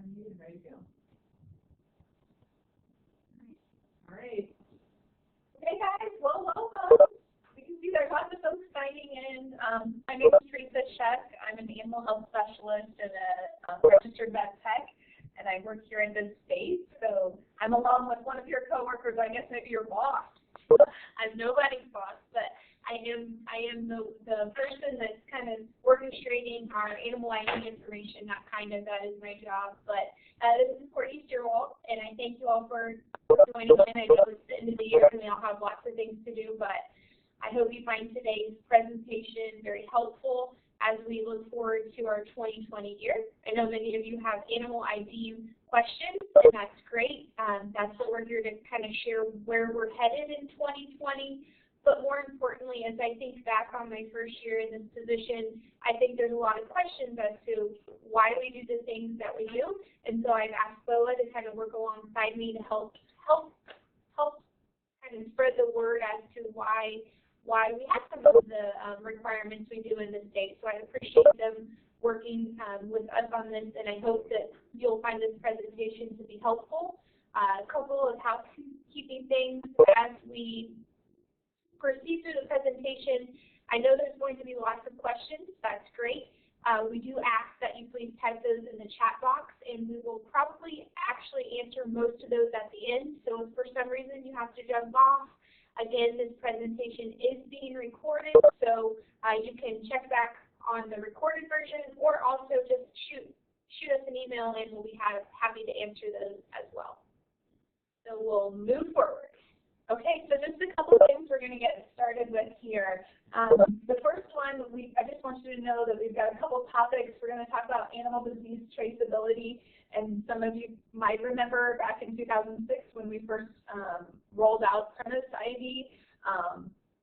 unmuted and ready to go. All right. Hey guys, well, welcome. You can see there's lots of folks signing in. My name is Teresa Sheck. I'm an animal health specialist and a registered vet tech, and I work here in this space. So I'm along with one of your coworkers, I guess maybe your boss. I'm nobody's boss, but I am the person that's kind of orchestrating our animal ID information. Not kind of, that is my job. But this is for Easter Walk, and I thank you all for joining in. I know it's the end of the year and we all have lots of things to do, but I hope you find today's presentation very helpful as we look forward to our 2020 year. I know many of you have animal ID questions, and that's great. That's what we're here to kind of share where we're headed in 2020. But more importantly, as I think back on my first year in this position, I think there's a lot of questions as to why we do the things that we do. And so I've asked BOAH to kind of work alongside me to help kind of spread the word as to why we have some of the requirements we do in the state. So I appreciate them working with us on this, and I hope that you'll find this presentation to be helpful. A couple of housekeeping things as we proceed through the presentation. I know there's going to be lots of questions. That's great. We do ask that you please type those in the chat box, and we will probably actually answer most of those at the end. So if for some reason you have to jump off, again, this presentation is being recorded, so you can check back on the recorded version, or also just shoot us an email, and we'll be happy to answer those as well. So we'll move forward. Okay, so just a couple of things we're going to get started with here. The first one, I just want you to know that we've got a couple topics. We're going to talk about animal disease traceability, and some of you might remember back in 2006 when we first rolled out premise ID.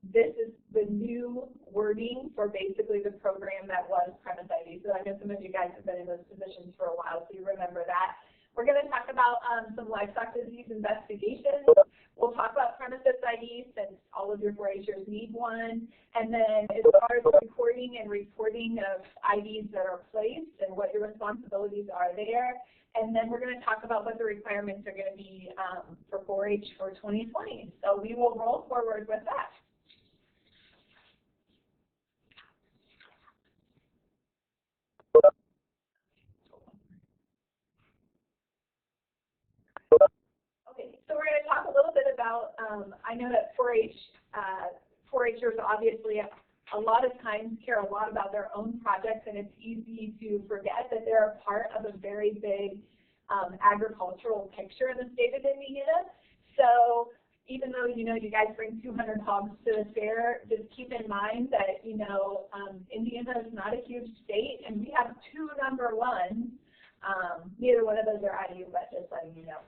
This is the new wording for basically the program that was premise ID. So I know some of you guys have been in those positions for a while, so you remember that. We're going to talk about some livestock disease investigations. We'll talk about premises ID since all of your 4-Hers need one. And then as far as recording and reporting of IDs that are placed and what your responsibilities are there. And then we're going to talk about what the requirements are going to be for 4-H for 2020. So we will roll forward with that. So we're going to talk a little bit about, I know that 4-Hers obviously a lot of times care a lot about their own projects, and it's easy to forget that they're a part of a very big agricultural picture in the state of Indiana. So even though, you guys bring 200 hogs to the fair, just keep in mind that, Indiana is not a huge state, and we have 2 number ones. Neither one of those are IU, but just letting you know.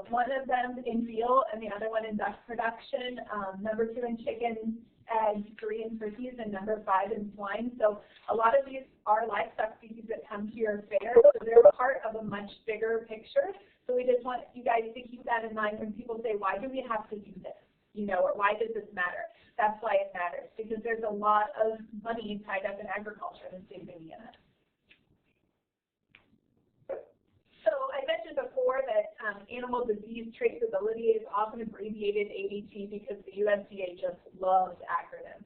One of them in veal and the other one in duck production. Number 2 in chicken, eggs, 3 in turkeys, and number 5 in swine. So a lot of these are livestock species that come to your fair, so they're part of a much bigger picture. So we just want you guys to keep that in mind when people say, why do we have to do this? Or why does this matter? That's why it matters, because there's a lot of money tied up in agriculture in the state of Indiana. So I mentioned before that animal disease traceability is often abbreviated ADT because the USDA just loves acronyms.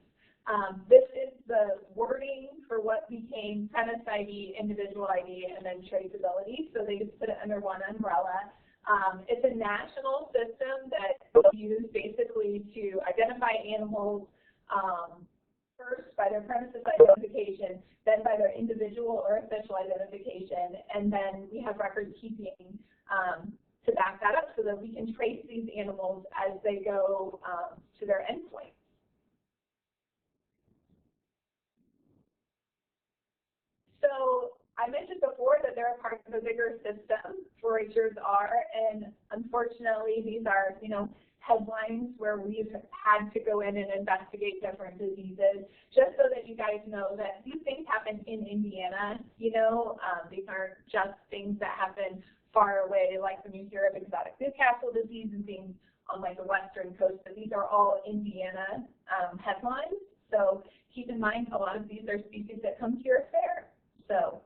This is the wording for what became premise ID, individual ID, and then traceability. So they just put it under one umbrella. It's a national system that is used basically to identify animals first by their premises identification, then by their individual or official identification, and then we have record keeping to back that up so that we can trace these animals as they go to their endpoint. So I mentioned before that they're a part of a bigger system, 4-Hers are, and unfortunately these are, headlines where we've had to go in and investigate different diseases, just so that you guys know that these things happen in Indiana. These aren't just things that happen far away, like when you hear of exotic Newcastle disease and things on like the western coast, but these are all Indiana headlines. So keep in mind a lot of these are species that come to your fair. So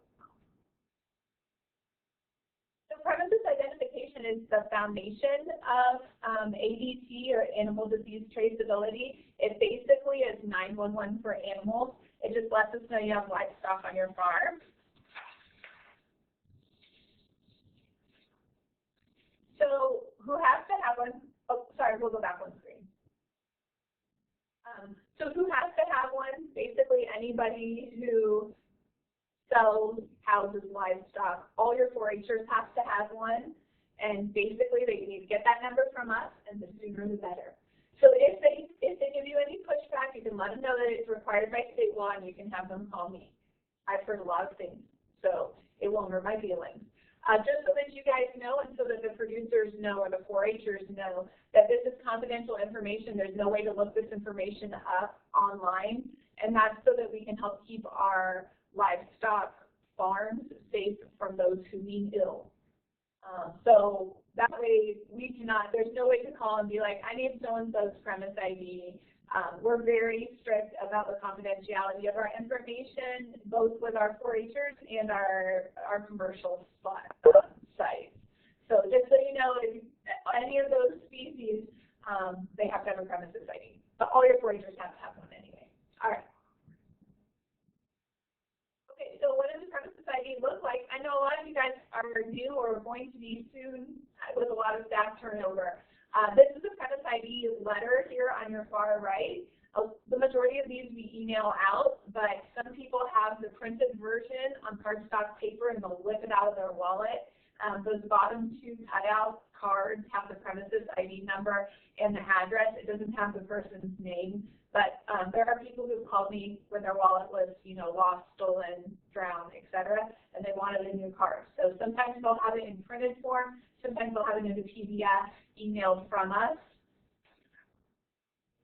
premises identification is the foundation of ADT, or animal disease traceability. It basically is 911 for animals. It just lets us know you have livestock on your farm. So who has to have one? Oh, sorry, we'll go back one screen. So who has to have one? Basically anybody who sells, houses, livestock. All your 4-Hers have to have one, and basically they need to get that number from us, and the sooner the better. So if they give you any pushback, you can let them know that it's required by state law, and you can have them call me. I've heard a lot of things, so it won't hurt my feelings. Just so that you guys know, and so that the producers know, or the 4-Hers know, that this is confidential information. There's no way to look this information up online, and that's so that we can help keep our livestock farms safe from those who mean ill. So that way we cannot, there's no way to call and be like, I need so-and-so's premise ID. We're very strict about the confidentiality of our information, both with our 4-Hers and our commercial sites. So just so you know, if any of those species, they have to have a premises ID. But all your 4-Hers have to have one anyway. All right. Okay, so what does the premises ID look like? I know a lot of you guys are new or going to be soon with a lot of staff turnover. This is a premise ID letter here on your far right. The majority of these we email out, but some people have the printed version on cardstock paper and they'll whip it out of their wallet. Those bottom 2 cutout cards have the premises ID number and the address. It doesn't have the person's name, but there are people who've called me when their wallet was, you know, lost, stolen, drowned, etc., and they wanted a new card. So sometimes they'll have it in printed form. Sometimes they'll have it in a PDF emailed from us.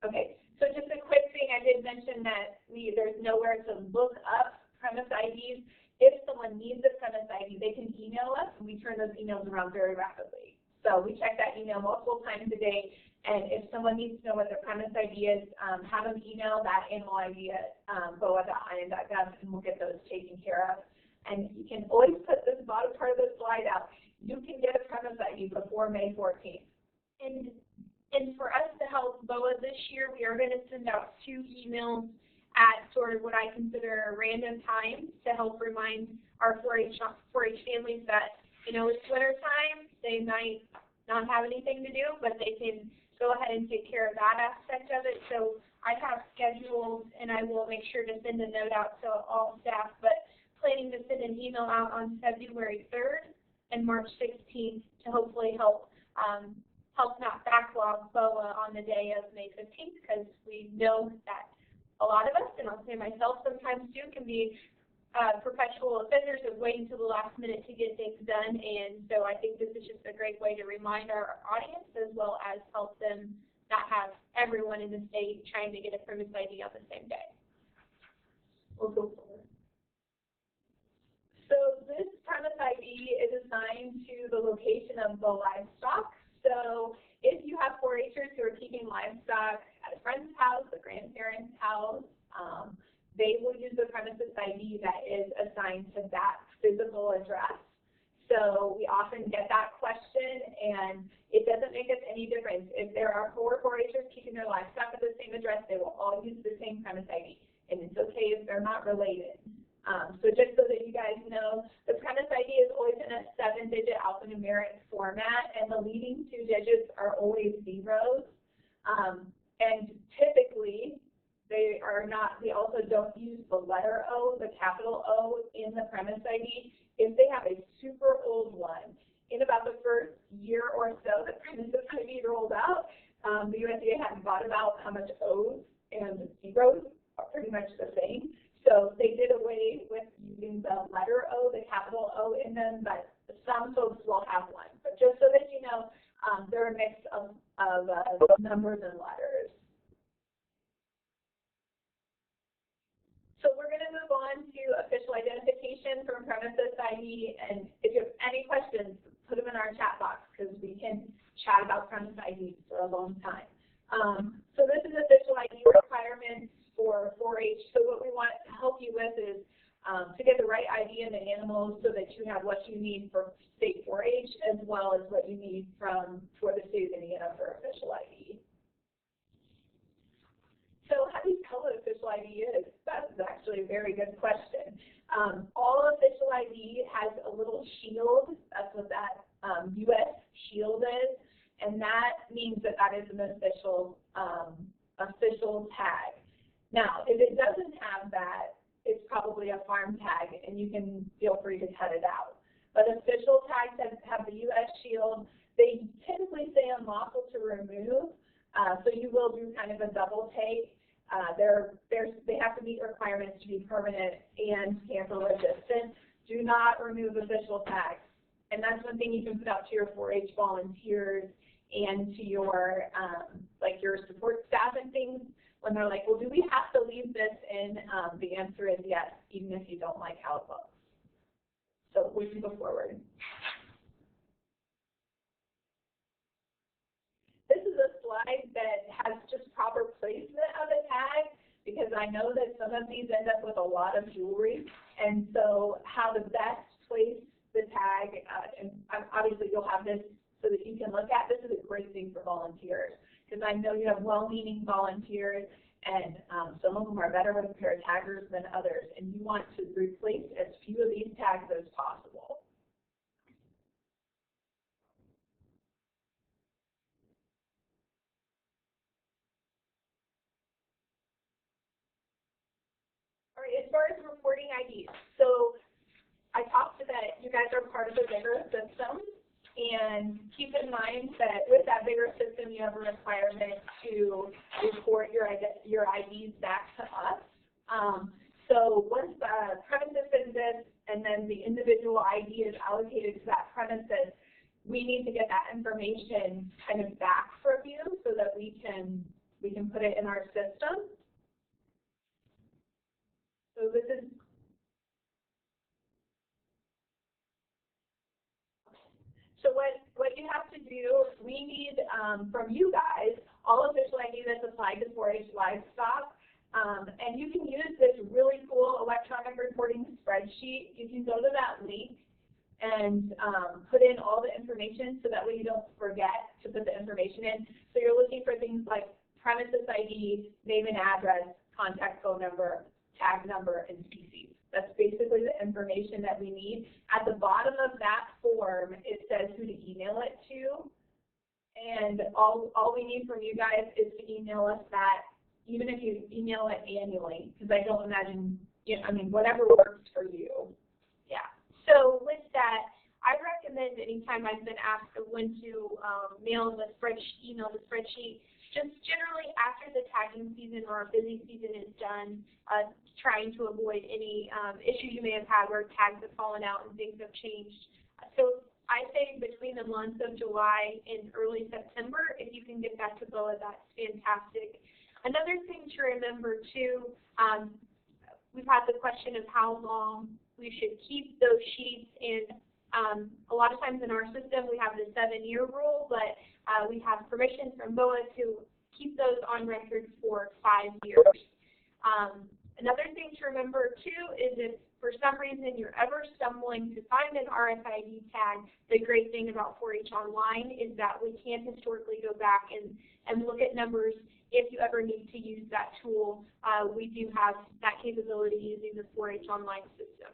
Okay, so just a quick thing, I did mention that there's nowhere to look up premise IDs. If someone needs a premise ID, they can email us, and we turn those emails around very rapidly. So we check that email multiple times a day, and if someone needs to know what their premise ID is, have them email that animal ID at BOAH.in.gov, and we'll get those taken care of. And you can always put this bottom part of the slide out. You can get a premise ID before May 14th. And for us to help BOAH this year, we are going to send out 2 emails at sort of what I consider random times to help remind our 4-H families that, you know, it's winter time. They might not have anything to do, but they can go ahead and take care of that aspect of it. So I have scheduled, and I will make sure to send a note out to all staff, but planning to send an email out on February 3rd and March 16th to hopefully help not backlog BOAH on the day of May 15th, because we know that a lot of us, and I'll say myself sometimes too, can be perpetual offenders of waiting till the last minute to get things done. And so I think this is just a great way to remind our audience, as well as help them not have everyone in the state trying to get a premise ID on the same day. We'll go forward. So this premise ID is assigned to the location of the livestock. So if you have 4-Hers who are keeping livestock at a friend's house, a grandparent's house, they will use the premises ID that is assigned to that physical address. So we often get that question, and it doesn't make us any difference. If there are 4 4-Hers keeping their livestock at the same address, they will all use the same premise ID, and it's okay if they're not related. So just so that you guys know, the premise ID is always in a 7-digit alphanumeric format, and the leading 2 digits are always zeros. And typically, they also don't use the letter O, the capital O, in the premise ID. If they have a super old one, in about the first year or so that premises ID rolled out, the USDA hadn't thought about how much O's and zeros are pretty much the same. So they did away with using the letter O, the capital O in them, but some folks will have one. But just so that you know, they're a mix of numbers and letters. So we're going to move on to official identification from premises ID, and if you have any questions, put them in our chat box, because we can chat about premise ID for a long time. So this is official ID requirements for 4-H. So what we want to help you with is to get the right ID in the animals so that you have what you need for state 4-H as well as what you need for the state of Indiana for official ID. So how do you tell what official ID is? That's actually a very good question. All official ID has a little shield. That's what that U.S. shield is, and that means that that is an official tag. Now, if it doesn't have that, it's probably a farm tag, and you can feel free to cut it out. But official tags that have the U.S. shield, they typically say unlawful to remove, so you will do kind of a double take. They have to meet requirements to be permanent and tamper-resistant. Do not remove official tags. And that's one thing you can put out to your 4-H volunteers and to your your support staff and things when they're like, well, do we have to leave this in? The answer is yes, even if you don't like how it looks. So we can go forward. This is a slide that has just proper placement of a tag because I know that some of these end up with a lot of jewelry, and so how to best place the tag, and obviously you'll have this so that you can look at. This is a great thing for volunteers because I know you have well-meaning volunteers, and some of them are better with a pair of taggers than others, and you want to replace as few of these tags as possible. All right, as far as reporting IDs, so I talked that you guys are part of the bigger system, and keep in mind that with that bigger system, you have a requirement to report your IDs back to us. So once the premises exists and then the individual ID is allocated to that premises, we need to get that information kind of back from you so that we can put it in our system. So this is So what you have to do, we need from you guys all official ID that's applied to 4-H livestock. And you can use this really cool electronic reporting spreadsheet. You can go to that link and put in all the information so that way you don't forget to put the information in. So you're looking for things like premises ID, name and address, contact phone number, tag number, and species. That's basically the information that we need. At the bottom of that form, it says who to email it to. And all we need from you guys is to email us that, even if you email it annually, because I don't imagine, whatever works for you. Yeah. So with that, I recommend anytime I've been asked of when to email the spreadsheet, just generally after the tagging season or a busy season is done, trying to avoid any issue you may have had where tags have fallen out and things have changed. So I say between the months of July and early September, if you can get that to BOAH, that's fantastic. Another thing to remember too, we've had the question of how long we should keep those sheets in. A lot of times in our system we have the 7-year rule, but we have permission from BOAH to keep those on record for 5 years. Another thing to remember too is if for some reason you're ever stumbling to find an RFID tag, the great thing about 4-H Online is that we can historically go back and look at numbers. If you ever need to use that tool, we do have that capability using the 4-H Online system.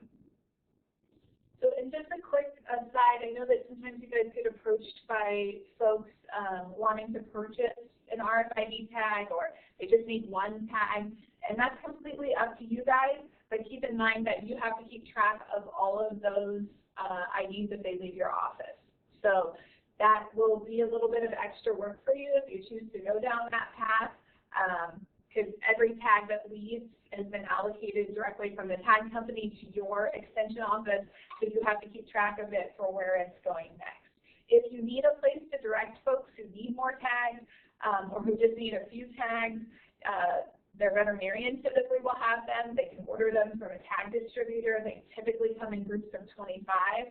So, and just a quick aside, I know that sometimes you guys get approached by folks wanting to purchase an RFID tag, or they just need one tag, and that's completely up to you guys, but keep in mind that you have to keep track of all of those IDs if they leave your office. So that will be a little bit of extra work for you if you choose to go down that path, because every tag that leaves has been allocated directly from the tag company to your extension office, so you have to keep track of it for where it's going next. If you need a place to direct folks who need more tags or who just need a few tags, their veterinarian typically will have them. They can order them from a tag distributor. They typically come in groups of 25.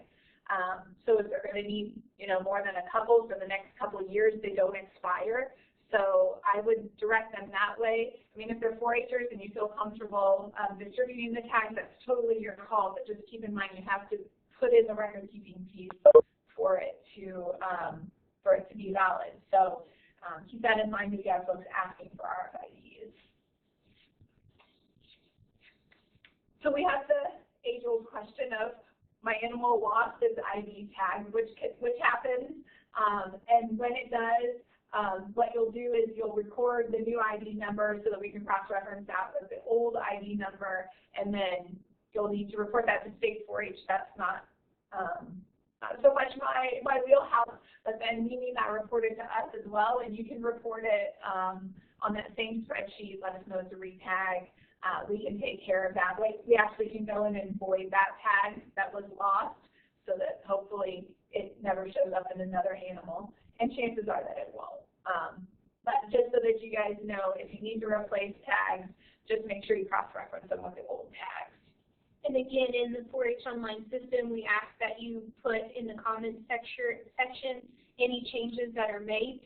So if they're going to need, more than a couple for the next couple of years, they don't expire. So I would direct them that way. I mean, if they're 4-Hers and you feel comfortable distributing the tags, that's totally your call, but just keep in mind you have to put in the record-keeping piece for it to be valid. So keep that in mind if you have folks asking for RFIDs. So we have the age-old question of, my animal lost its ID tag, which happens, and when it does, what you'll do is you'll record the new ID number so that we can cross-reference that with the old ID number, and then you'll need to report that to state 4-H. That's not so much my wheelhouse, but then we need that reported to us as well, and you can report it on that same spreadsheet. Let us know it's a retag. We can take care of that. We actually can go in and void that tag that was lost so that hopefully it never shows up in another animal, and chances are that it won't. But just so that you guys know, if you need to replace tags, just make sure you cross-reference them with the old tags. And again, in the 4-H online system, we ask that you put in the comments section any changes that are made.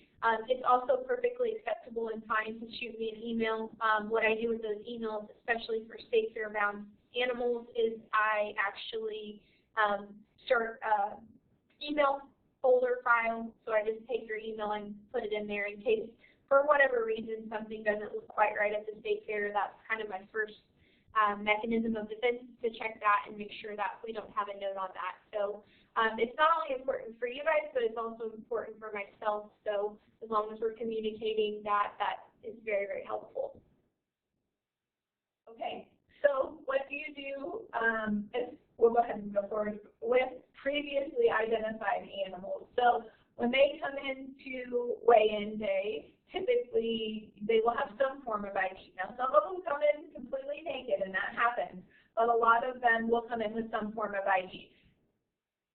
It's also perfectly acceptable and fine to shoot me an email. What I do with those emails, especially for state fair-bound animals, is I actually start an email folder file. So I just take your email and put it in there in case, for whatever reason, something doesn't look quite right at the state fair. That's kind of my first mechanism of defense, to check that and make sure that we don't have a note on that. So it's not only important for you guys, but it's also important for myself. So as long as we're communicating that, that is very, very helpful. Okay, so what do you do, we'll go ahead and go forward, with previously identified animals. So when they come into weigh-in day, typically they will have some form of ID. Now some of them come in completely naked, and that happens, but a lot of them will come in with some form of ID.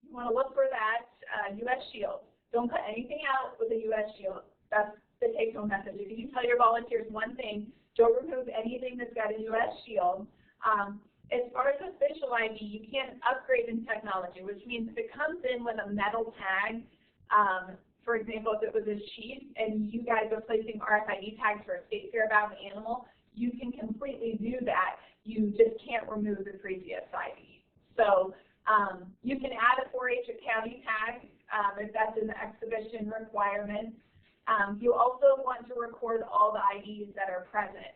You want to look for that U.S. shield. Don't cut anything out with a U.S. shield. That's the take-home message. If you tell your volunteers one thing, don't remove anything that's got a U.S. shield. As far as official ID, you can't upgrade in technology, which means if it comes in with a metal tag, for example, if it was a sheep and you guys are placing RFID tags for a state fair-bound animal, you can completely do that. You just can't remove the previous ID. So you can add a 4-H or county tag if that's in the exhibition requirements. You also want to record all the IDs that are present.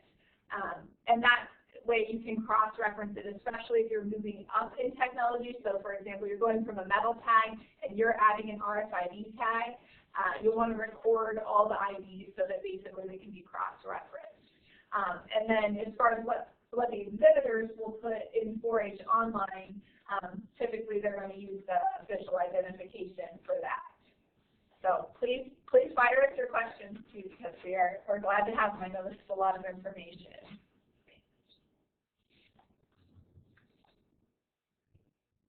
And that way you can cross-reference it, especially if you're moving up in technology. So for example, you're going from a metal tag and you're adding an RFID tag. You'll want to record all the IDs so that basically they can be cross-referenced. And then as far as what the exhibitors will put in 4-H online, typically they're going to use the official identification for that. So please fire us your questions too, because we're glad to have them. I know this is a lot of information.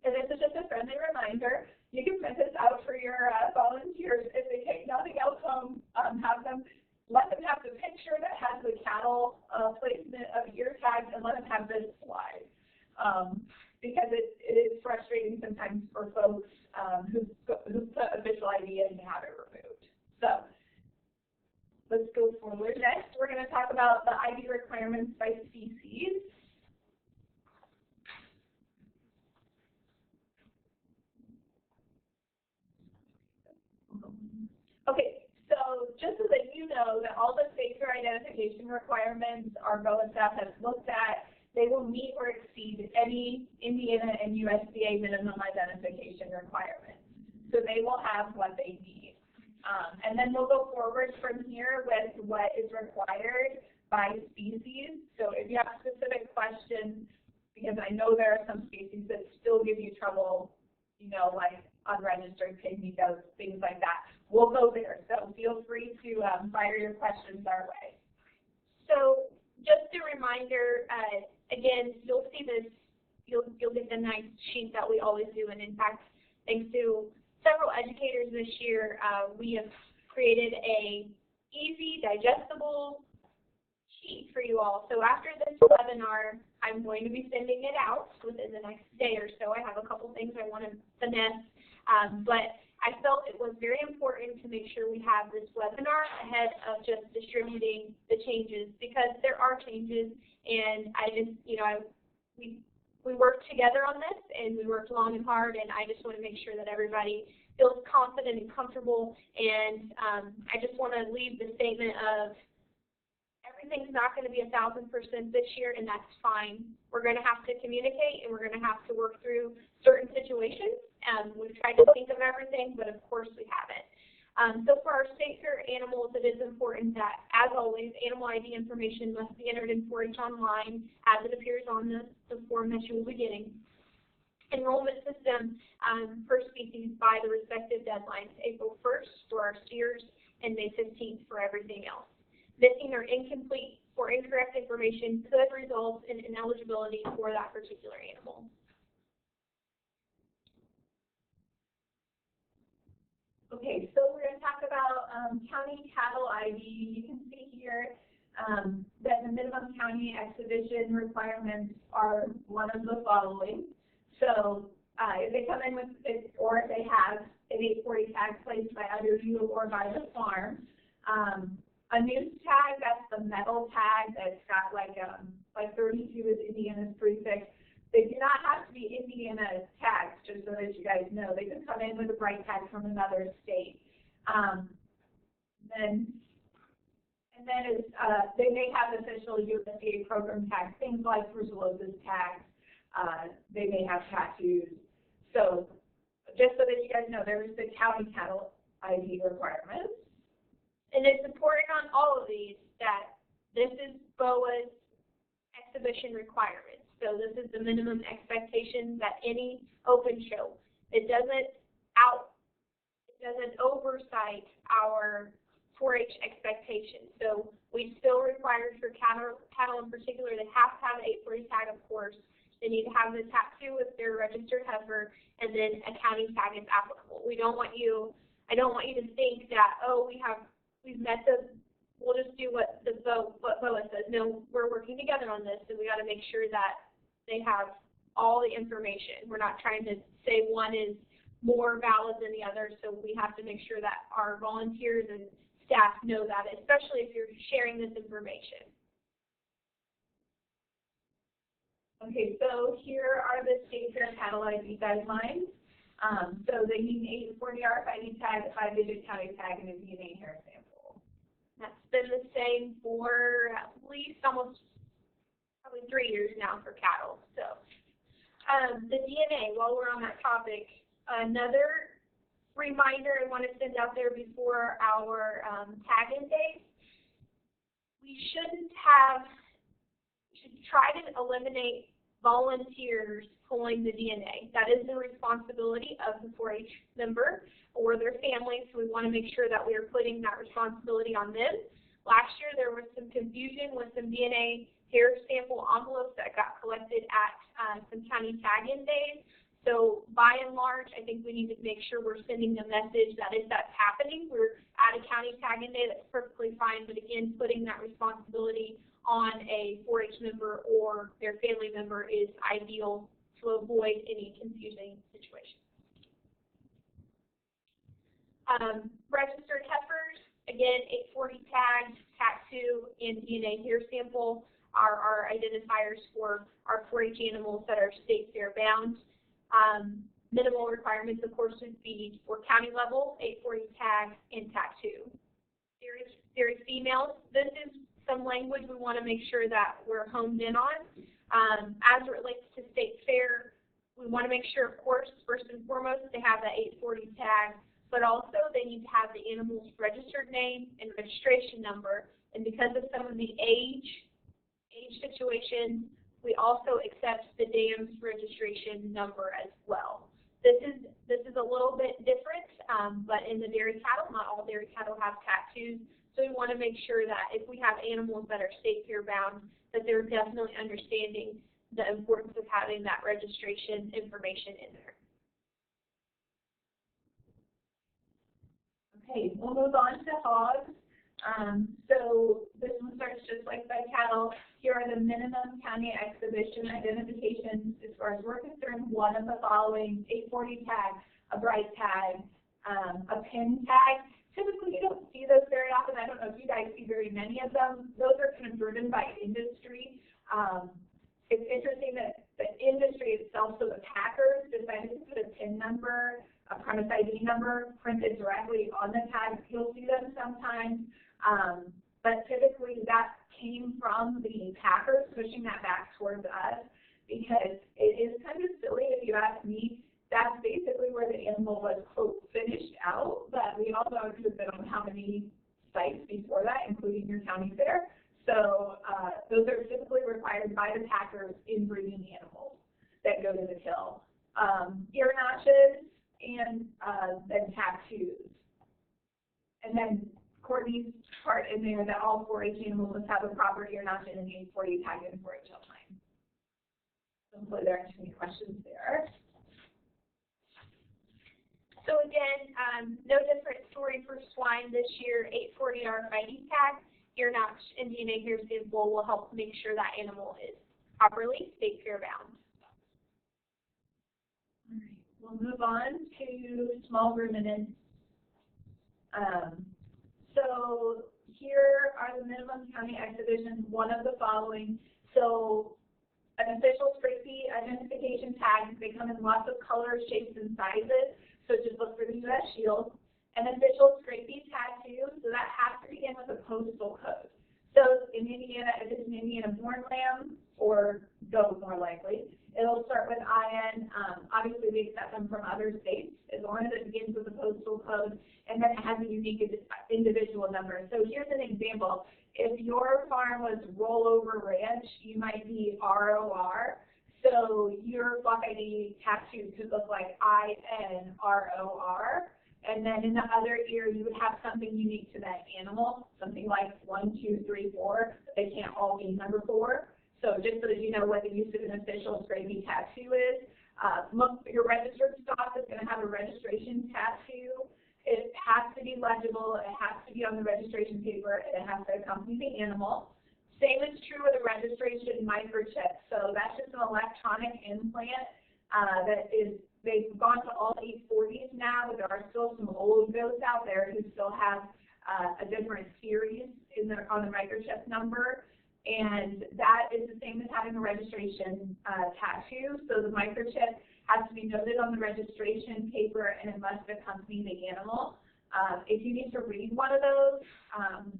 And this is just a friendly reminder. You can print this out for your volunteers. If they take nothing else home, let them have the picture that has the cattle placement of your tags, and let them have this slide. Because it is frustrating sometimes for folks who put official ID in and have it removed. So let's go forward. Next, we're going to talk about the ID requirements by species. Okay, so just so that you know that all the state fair identification requirements our BOAH staff has looked at, they will meet or exceed any Indiana and USDA minimum identification requirements. So they will have what they need. And then we'll go forward from here with what is required by species. So if you have specific questions, because I know there are some species that still give you trouble, you know, like unregistered pygmy goats, things like that, we'll go there. So feel free to fire your questions our way. So just a reminder, again, you'll see this, you'll get the nice sheet that we always do, and in fact, thanks to several educators this year, we have created a easy, digestible sheet for you all. So after this webinar, I'm going to be sending it out within the next day or so. I have a couple things I want to finesse, but I felt it was very important to make sure we have this webinar ahead of just distributing the changes, because there are changes, and I just, we worked together on this, and we worked long and hard, and I just want to make sure that everybody feels confident and comfortable, and I just want to leave the statement of everything's not going to be 1,000% this year, and that's fine. We're going to have to communicate, and we're going to have to work through certain situations. We've tried to think of everything, but of course we haven't. So for our state fair animals, it is important that, as always, animal ID information must be entered in 4-H online as it appears on the form that you will be getting. Enrollment system per species by the respective deadlines, April 1st for our steers and May 15th for everything else. Missing or incomplete or incorrect information could result in ineligibility for that particular animal. Okay, so we're going to talk about county cattle ID. You can see here that the minimum county exhibition requirements are one of the following. So if they come in with, or if they have an 840 tag placed by either you or by the farm, a news tag, that's the metal tag that's got like 32 is Indiana's prefix. They do not have to be Indiana tags, just so that you guys know. They can come in with a bright tag from another state. Then they may have official USDA program tags, things like brucellosis tags. They may have tattoos. So just so that you guys know, there's the county cattle ID requirements. And it's important on all of these that this is BOAH's exhibition requirements. So this is the minimum expectation that any open show. It doesn't oversight our 4-H expectations. So we still require for cattle in particular, they have to have an 840 tag, of course. They need to have the tattoo with their registered heifer, and then a county tag is applicable. I don't want you to think that, oh, we've met we'll just do what BOAH says. No, we're working together on this, and we got to make sure that they have all the information. We're not trying to say one is more valid than the other, so we have to make sure that our volunteers and staff know that, especially if you're sharing this information. Okay, so here are the state fair cattle ID guidelines. So they need an 840 RFID tag, a 5-digit county tag, and a DNA hair sample. That's been the same for at least almost probably 3 years now for cattle. So the DNA, while we're on that topic, another reminder I want to send out there before our tag-in days, we should try to eliminate volunteers pulling the DNA. That is the responsibility of the 4-H member or their family, so we want to make sure that we are putting that responsibility on them. Last year there was some confusion with some DNA hair sample envelopes that got collected at some county tag-in days. So by and large, I think we need to make sure we're sending the message that if that's happening, we're at a county tag-in day, that's perfectly fine, but again, putting that responsibility on a 4-H member or their family member is ideal to avoid any confusing situations. Registered heifers, again, 840 tags, tattoo, and DNA hair sample are our identifiers for our 4-H animals that are state fair bound. Minimal requirements, of course, would be for county level, 840 tag, and tattoo. Dairy females, this is some language we want to make sure that we're honed in on. As it relates to state fair, we want to make sure, of course, first and foremost, they have that 840 tag, but also they need to have the animal's registered name and registration number. And because of some of the age situations, we also accept the dam's registration number as well. This is a little bit different, but in the dairy cattle, not all dairy cattle have tattoos. So we want to make sure that if we have animals that are state fair bound, that they're definitely understanding the importance of having that registration information in there. Okay, we'll move on to hogs. So this one starts just like by cattle. Here are the minimum county exhibition identifications. As far as we're concerned, one of the following: 840 tag, a bright tag, a pin tag. Typically, you don't see those very often. I don't know if you guys see very many of them. Those are kind of driven by industry. It's interesting that the industry itself, so the packers decided to put a PIN number, a premise ID number printed directly on the tag. You'll see them sometimes, but typically that came from the packers pushing that back towards us, because it is kind of silly if you ask me. That's basically where the animal was, quote, finished out, but we all know it could have been on how many sites before that, including your county fair. So those are typically required by the packers in breeding animals that go to the kill. Ear notches and then tattoos. And then Courtney's part in there that all 4-H animals must have a proper ear notch and an A40 tag in 4-H outline. Hopefully there aren't any questions there. So again, no different story for swine this year. 840 RFID tag, ear notch, and DNA hair sample will help make sure that animal is properly state fair bound. All right, we'll move on to small ruminants. So here are the minimum county exhibitions, one of the following. So an official Tracy identification tag, they come in lots of colors, shapes, and sizes. So just look for the U.S. shield. An official Scrapie tattoo, so that has to begin with a postal code. So in Indiana, if it's an Indiana-born lamb or goat, more likely, it'll start with IN. Obviously, we accept them from other states as long as it begins with a postal code, and then it has a unique individual number. So here's an example. If your farm was Rollover Ranch, you might be ROR. So your flock ID tattoo could look like INROR. And then in the other ear, you would have something unique to that animal, something like 1, 2, 3, 4. They can't all be number 4. So just so that you know what the use of an official Scrapie tattoo is. Your registered stock is going to have a registration tattoo. It has to be legible. It has to be on the registration paper. And it has to accompany the animal. Same is true with a registration microchip. So that's just an electronic implant that is, they've gone to all 840s now, but there are still some old goats out there who still have a different series on the microchip number. And that is the same as having a registration tattoo. So the microchip has to be noted on the registration paper, and it must accompany the animal. If you need to read one of those,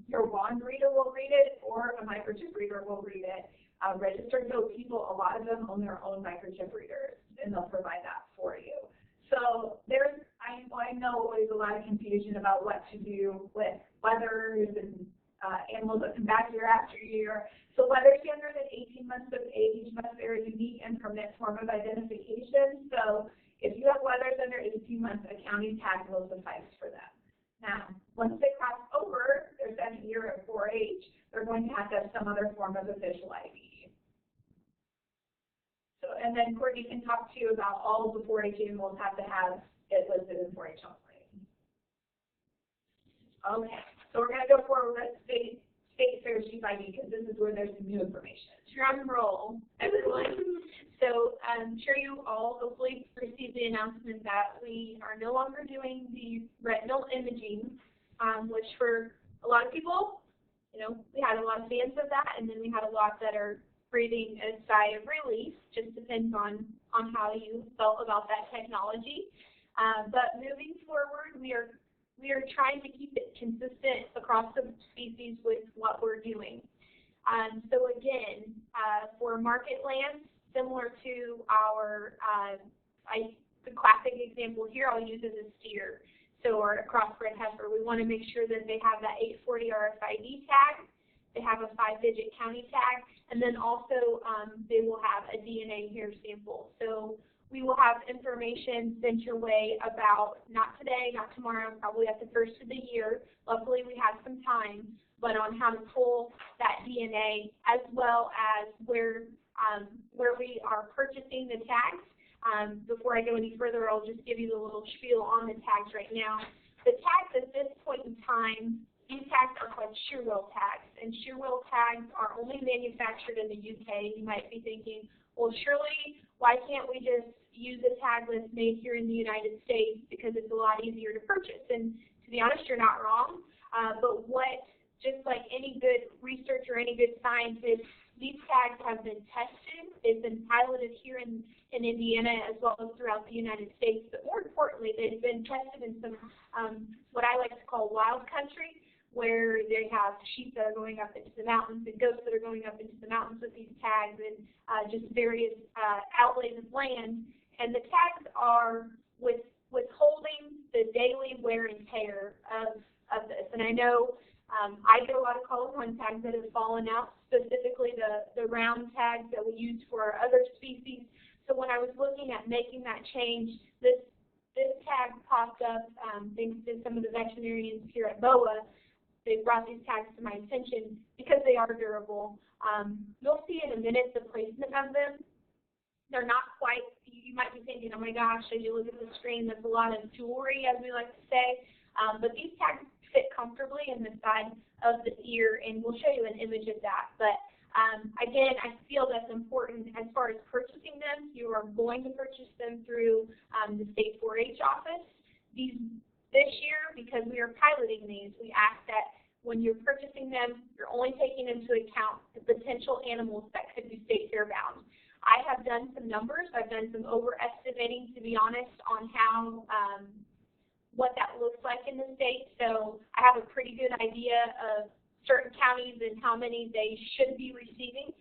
your wand reader will read it, or a microchip reader will read it. Registered goat people, a lot of them own their own microchip readers, and they'll provide that for you. So I know there's a lot of confusion about what to do with wethers and animals that come back year after year. So wethers younger than 18 months of age must bear a unique and permanent form of identification. So if you have wethers under 18 months, a county tag will suffice for them. Now, once they cross over their second year of 4-H, they're going to have some other form of official ID. So, and then Courtney can talk to you about all of the 4-H animals have to have it listed in 4-H only. Okay, so we're going to go forward with state fair sheep ID, because this is where there's some new information. Drum roll, everyone. So I'm sure you all hopefully received the announcement that we are no longer doing the retinal imaging, which for a lot of people, we had a lot of fans of that, and then we had a lot that are breathing a sigh of relief. Just depends on how you felt about that technology. But moving forward, we are trying to keep it consistent across the species with what we're doing. So again, for market lands, similar to our, the classic example here I'll use is a steer. So or a crossbred heifer, we want to make sure that they have that 840 RFID tag, they have a 5-digit county tag, and then also they will have a DNA hair sample. So we will have information sent your way about, not today, not tomorrow, probably at the first of the year. Luckily we have some time, but on how to pull that DNA, as well as where we are purchasing the tags. Before I go any further, I'll just give you the little spiel on the tags right now. The tags at this point in time, these tags are called shearwheel tags, and shearwheel tags are only manufactured in the UK. You might be thinking, well, surely why can't we just use a tag list made here in the United States because it's a lot easier to purchase? And to be honest, you're not wrong. But just like any good research or any good scientist, these tags have been tested. They've been piloted here in Indiana as well as throughout the United States. But more importantly, they've been tested in some what I like to call wild country, where they have sheep that are going up into the mountains and goats that are going up into the mountains with these tags and just various outlays of land. And the tags are withholding the daily wear and tear of this. And I know I get a lot of calls on tags that have fallen out, specifically the round tags that we use for our other species. So when I was looking at making that change, this tag popped up thanks to some of the veterinarians here at BOAH. They brought these tags to my attention because they are durable. You'll see in a minute the placement of them. They're not quite, you might be thinking, oh my gosh, as you look at the screen, there's a lot of jewelry, as we like to say. But these tags fit comfortably in the side of the ear, and we'll show you an image of that. But again, I feel that's important as far as purchasing them. You are going to purchase them through the state 4-H office. This year, because we are piloting these, we ask that when you're purchasing them, you're only taking into account the potential animals that could be state fair bound. I have done some numbers. I've done some overestimating, to be honest, on how what that looks like in the state. So I have a pretty good idea of certain counties and how many they should be receiving.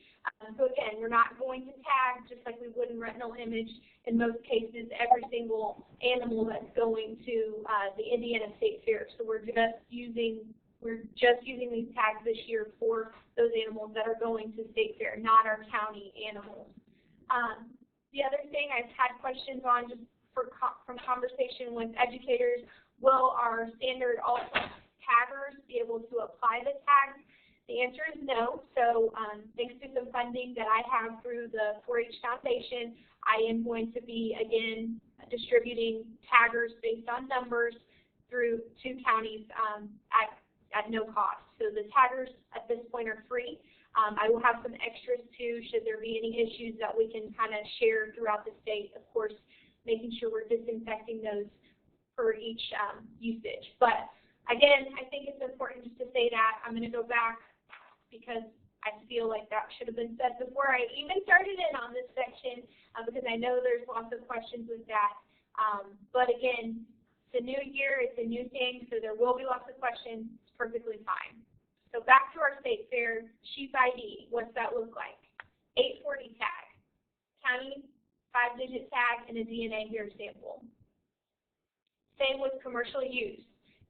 So again, we're not going to tag, just like we would in retinal image, in most cases, every single animal that's going to the Indiana State Fair. So we're just using these tags this year for those animals that are going to State Fair, not our county animals. The other thing I've had questions on, just from conversation with educators, will our standard taggers be able to apply the tags? The answer is no. So thanks to some funding that I have through the 4-H Foundation, I am going to be, again, distributing taggers based on numbers through 2 counties at no cost. So the taggers at this point are free. I will have some extras too, should there be any issues that we can kind of share throughout the state. Of course, making sure we're disinfecting those for each usage. But again, I think it's important just to say that. I'm going to go back because I feel like that should have been said before I even started in on this section, because I know there's lots of questions with that. But again, it's a new year, it's a new thing, so there will be lots of questions. It's perfectly fine. So back to our state fair, sheep ID. What's that look like? 840 tag, county 5-digit tag, and a DNA hair sample. Same with commercial use.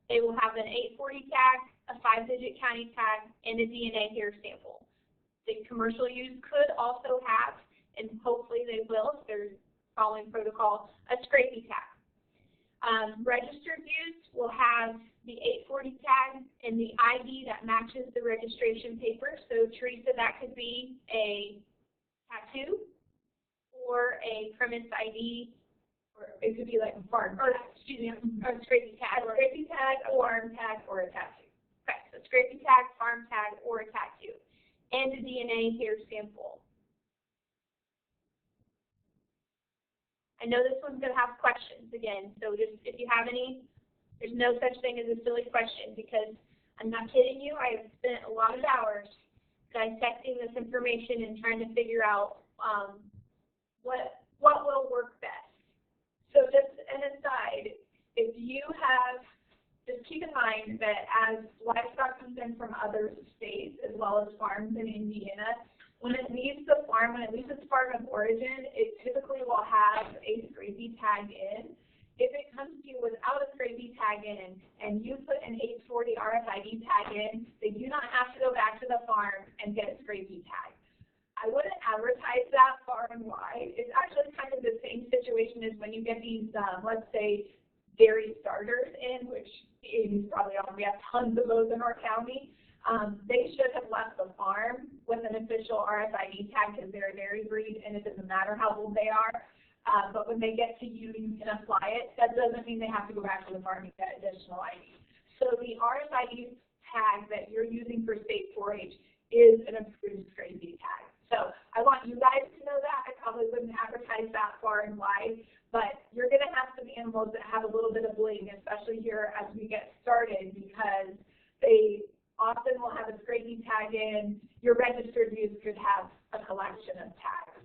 They will have an 840 tag, a 5-digit county tag, and a DNA hair sample. The commercial use could also have, and hopefully they will if they're following protocol, a scrapie tag. Registered use will have the 840 tag and the ID that matches the registration paper. So Teresa, that could be a tattoo or a premise ID, or it could be like a farm, or excuse me, a scrapie tag, or a farm tag, or a tattoo. Okay, so scrapie tag, farm tag, or a tattoo, and a DNA hair sample. I know this one's going to have questions again, so just if you have any, there's no such thing as a silly question, because I'm not kidding you, I have spent a lot of hours dissecting this information and trying to figure out what will work best. So just an aside, if you have, just keep in mind that as livestock comes in from other states as well as farms in Indiana, when it leaves the farm, when it leaves its farm of origin, it typically will have a scrapie tag in. If it comes to you without a scrapie tag in and you put an 840 RFID tag in, they do not have to go back to the farm and get a scrapie tag. I wouldn't advertise that far and wide. It's actually kind of the same situation as when you get these, let's say, dairy starters in, which is probably on. We have tons of those in our county. They should have left the farm with an official RFID tag because they're a dairy breed and it doesn't matter how old they are. But when they get to you, you can apply it. That doesn't mean they have to go back to the farm and get additional ID. So the RFID tag that you're using for state 4-H is an approved scrapie tag. So I want you guys to know that. I probably wouldn't advertise that far and wide, but you're going to have some animals that have a little bit of bling, especially here as we get started, because they often will have a scraping tag in. Your registered use could have a collection of tags.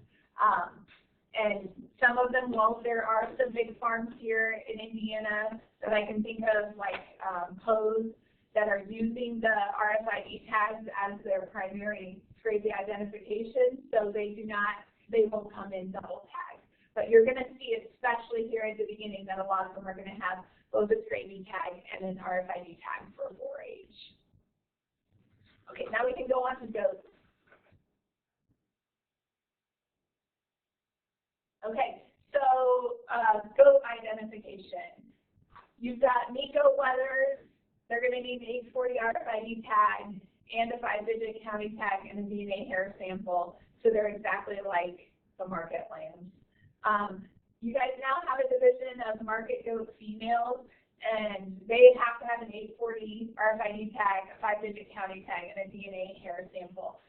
And some of them won't. There are some big farms here in Indiana that I can think of, like Pose, that are using the RFID tags as their primary scraping identification, so they won't come in double tagged. But you're going to see, especially here at the beginning, that a lot of them are going to have both a scraping tag and an RFID tag for 4-H. Okay, now we can go on to goats. Okay, so goat identification. You've got meat goat wethers. They're going to need an 840 RFID tag and a 5-digit county tag and a DNA hair sample, so they're exactly like the market lambs. You guys now have a division of market goat females, and they have to have an 840 RFID tag, a 5-digit county tag, and a DNA hair sample.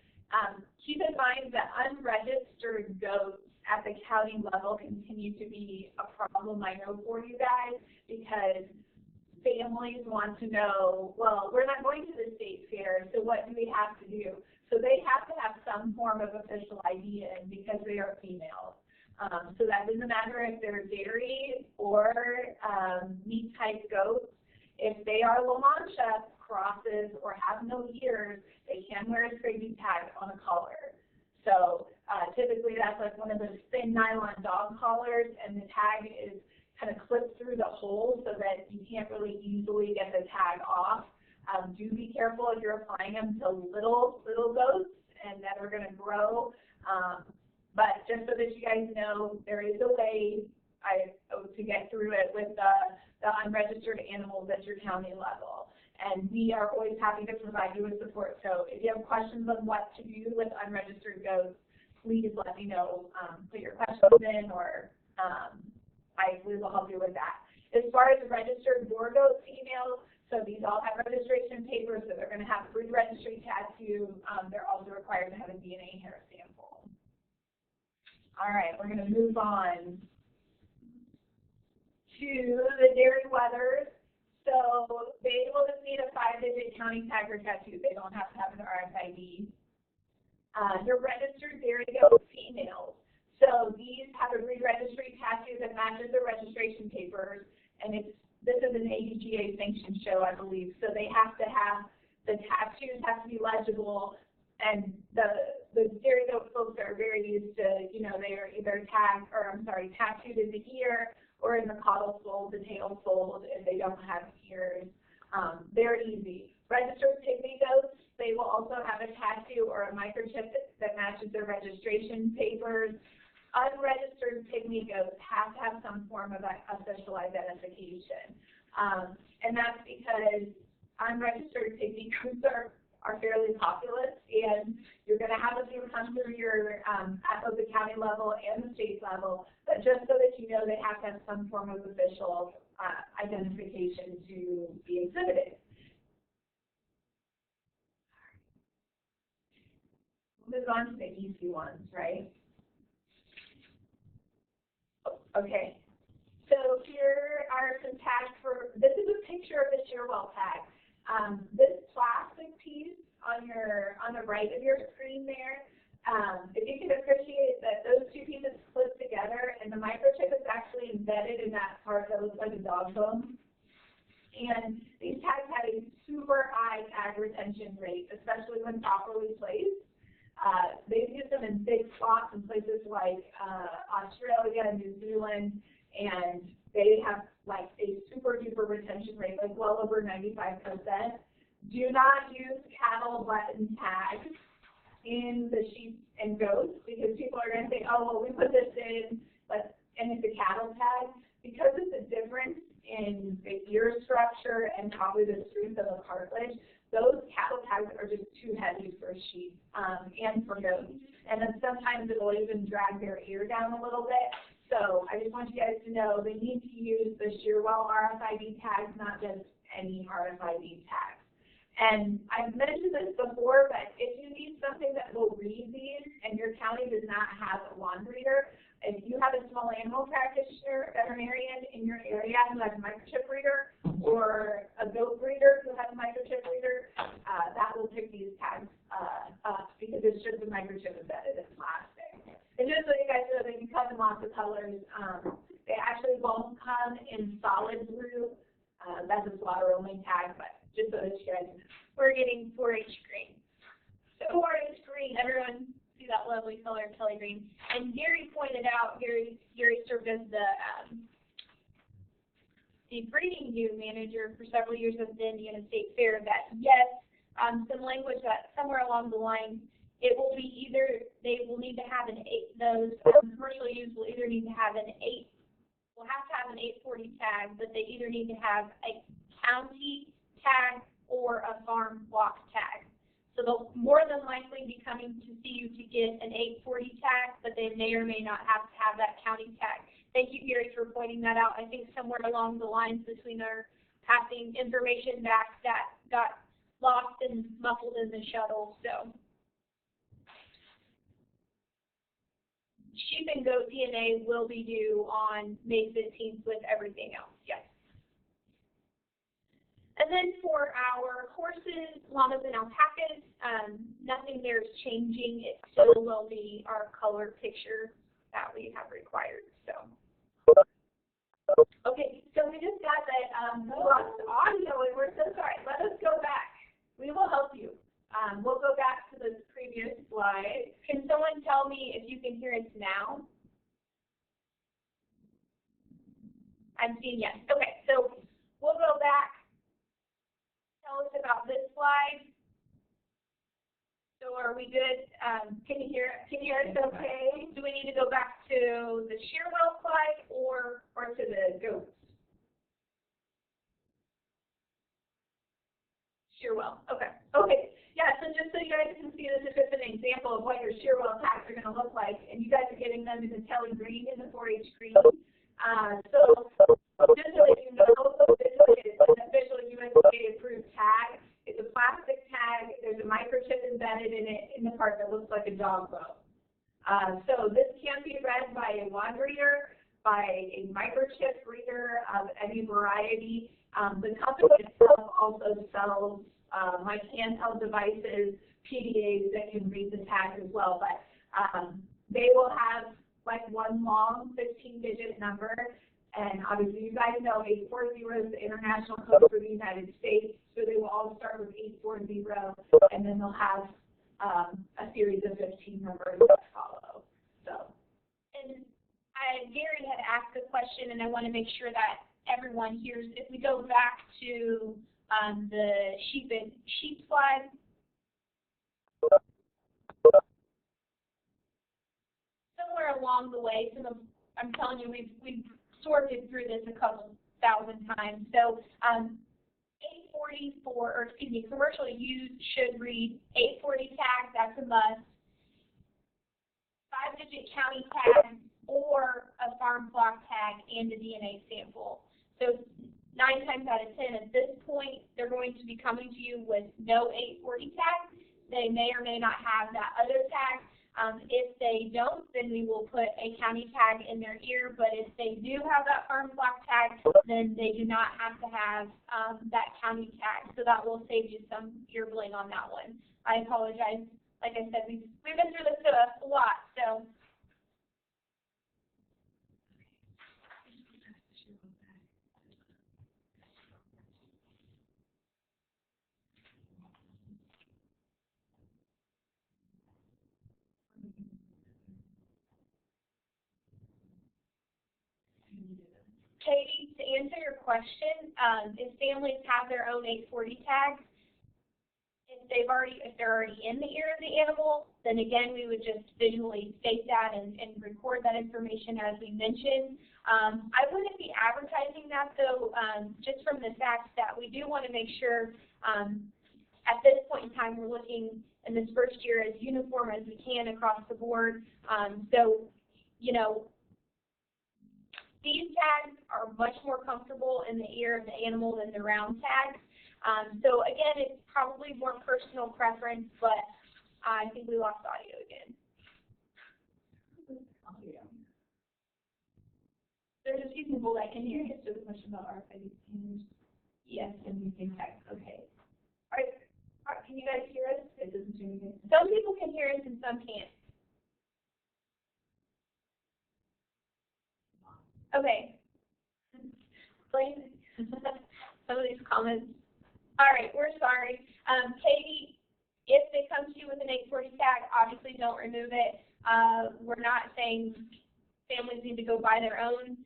Keep in mind that unregistered goats at the county level continue to be a problem, I know, for you guys, because families want to know, well, we're not going to the state fair, so what do we have to do? So they have to have some form of official ID in because they are females. So that doesn't matter if they're dairy or meat-type goats. If they are La Mancha crosses or have no ears, they can wear a scraping tag on a collar. So typically that's like one of those thin nylon dog collars, and the tag is kind of clipped through the hole so that you can't really easily get the tag off. Do be careful if you're applying them to little goats and that are going to grow. But just so that you guys know, there is a way to get through it with the unregistered animals at your county level. And we are always happy to provide you with support. So if you have questions on what to do with unregistered goats, please let me know. Put your questions in, or we will help you with that. As far as registered boar goat females, so these all have registration papers, so they're going to have pre-registry tattoo. They're also required to have a DNA hair sample. All right, we're going to move on to the dairy wethers. So they will just need a 5-digit county tag or tattoo. They don't have to have an RFID. Your registered dairy goat females. So these have a re-registry tattoo that matches their registration papers, and this is an ADGA sanctioned show, I believe. So they have to have, the tattoos have to be legible, and the dairy goat folks are very used to, they are either tattooed in the ear or in the caudal fold, the tail fold, if they don't have ears. They're easy. Registered pygmy goats, they will also have a tattoo or a microchip that matches their registration papers. Unregistered pygmy goats have to have some form of official identification. And that's because unregistered pygmy goats are fairly populous, and you're going to have a few come through your at both the county level and the state level, but just so that you know, they have to have some form of official identification to be exhibited. We'll move on to the easy ones, right? Okay, so here are some tags for, this is a picture of the shearwell tag. This plastic piece on the right of your screen there, if you can appreciate that those two pieces clip together, and the microchip is actually embedded in that part that looks like a dog bone. And these tags have a super high tag retention rate, especially when properly placed. They've used them in big spots in places like Australia, New Zealand, and they have like a super duper retention rate, like well over 95%. Do not use cattle button tags in the sheep and goats, because people are going to say, oh, well, we put this in, and it's a cattle tag. Because it's a difference in the ear structure and probably the strength of the cartilage, those cattle tags are just too heavy for sheep and for goats. And then sometimes it will even drag their ear down a little bit. So I just want you guys to know they need to use the shearwell RFID tags, not just any RFID tags. And I've mentioned this before, but if you need something that will read these and your county does not have a wand reader, if you have a small animal practitioner, veterinarian in your area who has a microchip reader, or a goat breeder who has a microchip reader, that will pick these tags up because it's just a microchip embedded in plastic. And just so you guys know, they can come in lots of colors. They actually won't come in solid blue. That's a slaughter-only tag, but just so that you guys know. We're getting 4H green. So 4H green, everyone see that lovely color, Kelly green. And Gary pointed out, Gary served as the breeding new manager for several years at the Indiana State Fair, that yes, some language that somewhere along the line, it will be either, they will need to have an 8, those commercial use will either need to have an 8, will have to have an 840 tag, but they either need to have a county tag or a farm block tag. So they'll more than likely be coming to see you to get an 840 tag, but they may or may not have to have that county tag. Thank you, Gary, for pointing that out. I think somewhere along the lines between our passing information back that got lost and muffled in the shuttle. So sheep and goat DNA will be due on May 15th with everything else, yes. And then for our horses, llamas, and alpacas, nothing there is changing. It still will be our color picture that we have required. So, okay, so we just got that we lost audio, and we're so sorry. Let us go back. We will help you. We'll go back to the previous slide. Can someone tell me if you can hear us now? I'm seeing yes. Okay, so we'll go back. Tell us about this slide. So are we good? Can you hear us okay? Do we need to go back to the shear well slide or to the goats? Shear well. Okay. Okay. Yeah, so just so you guys can see, this is just an example of what your shear well tags are going to look like, and you guys are getting them in the Kelly green and the 4H green. So just so that you know, this is an official USDA approved tag. It's a plastic tag. There's a microchip embedded in it in the part that looks like a dog bone. So this can be read by a wand reader, by a microchip reader of any variety. The company itself also sells like handheld devices, PDAs that can read the tag as well. But they will have like one long 15-digit number. And obviously, you guys know 840 is the international code for the United States, so they will all start with 840, and then they'll have a series of 15 numbers that follow. So, and Gary had asked a question, and I want to make sure that everyone hears. If we go back to the sheep slide. Somewhere along the way, I'm telling you, we've sorted through this a couple thousand times. So 840 commercial use should read 840 tag, that's a must. 5-digit county tag or a farm block tag and a DNA sample. So 9 times out of 10 at this point, they're going to be coming to you with no 840 tag. They may or may not have that other tag. If they don't, then we will put a county tag in their ear, but if they do have that farm block tag, then they do not have to have that county tag. So that will save you some ear bling on that one. I apologize. Like I said, we've been through this a lot, so. Katie, to answer your question, if families have their own 840 tags, if they're already in the ear of the animal, then again we would just visually state that and record that information as we mentioned. I wouldn't be advertising that though, just from the fact that we do want to make sure at this point in time we're looking in this first year as uniform as we can across the board. So, you know, these tags are much more comfortable in the ear of the animal than the round tags. So again, it's probably more personal preference, but I think we lost audio again. few people that can hear. Answer the question about RFID scanners. Yes, and we can text. Okay. All right. Can you guys hear us? It doesn't seem to. Some people can hear us and some can't. Okay. Explain some of these comments. All right, we're sorry. Katie, if it comes to you with an 840 tag, obviously don't remove it. We're not saying families need to go buy their own.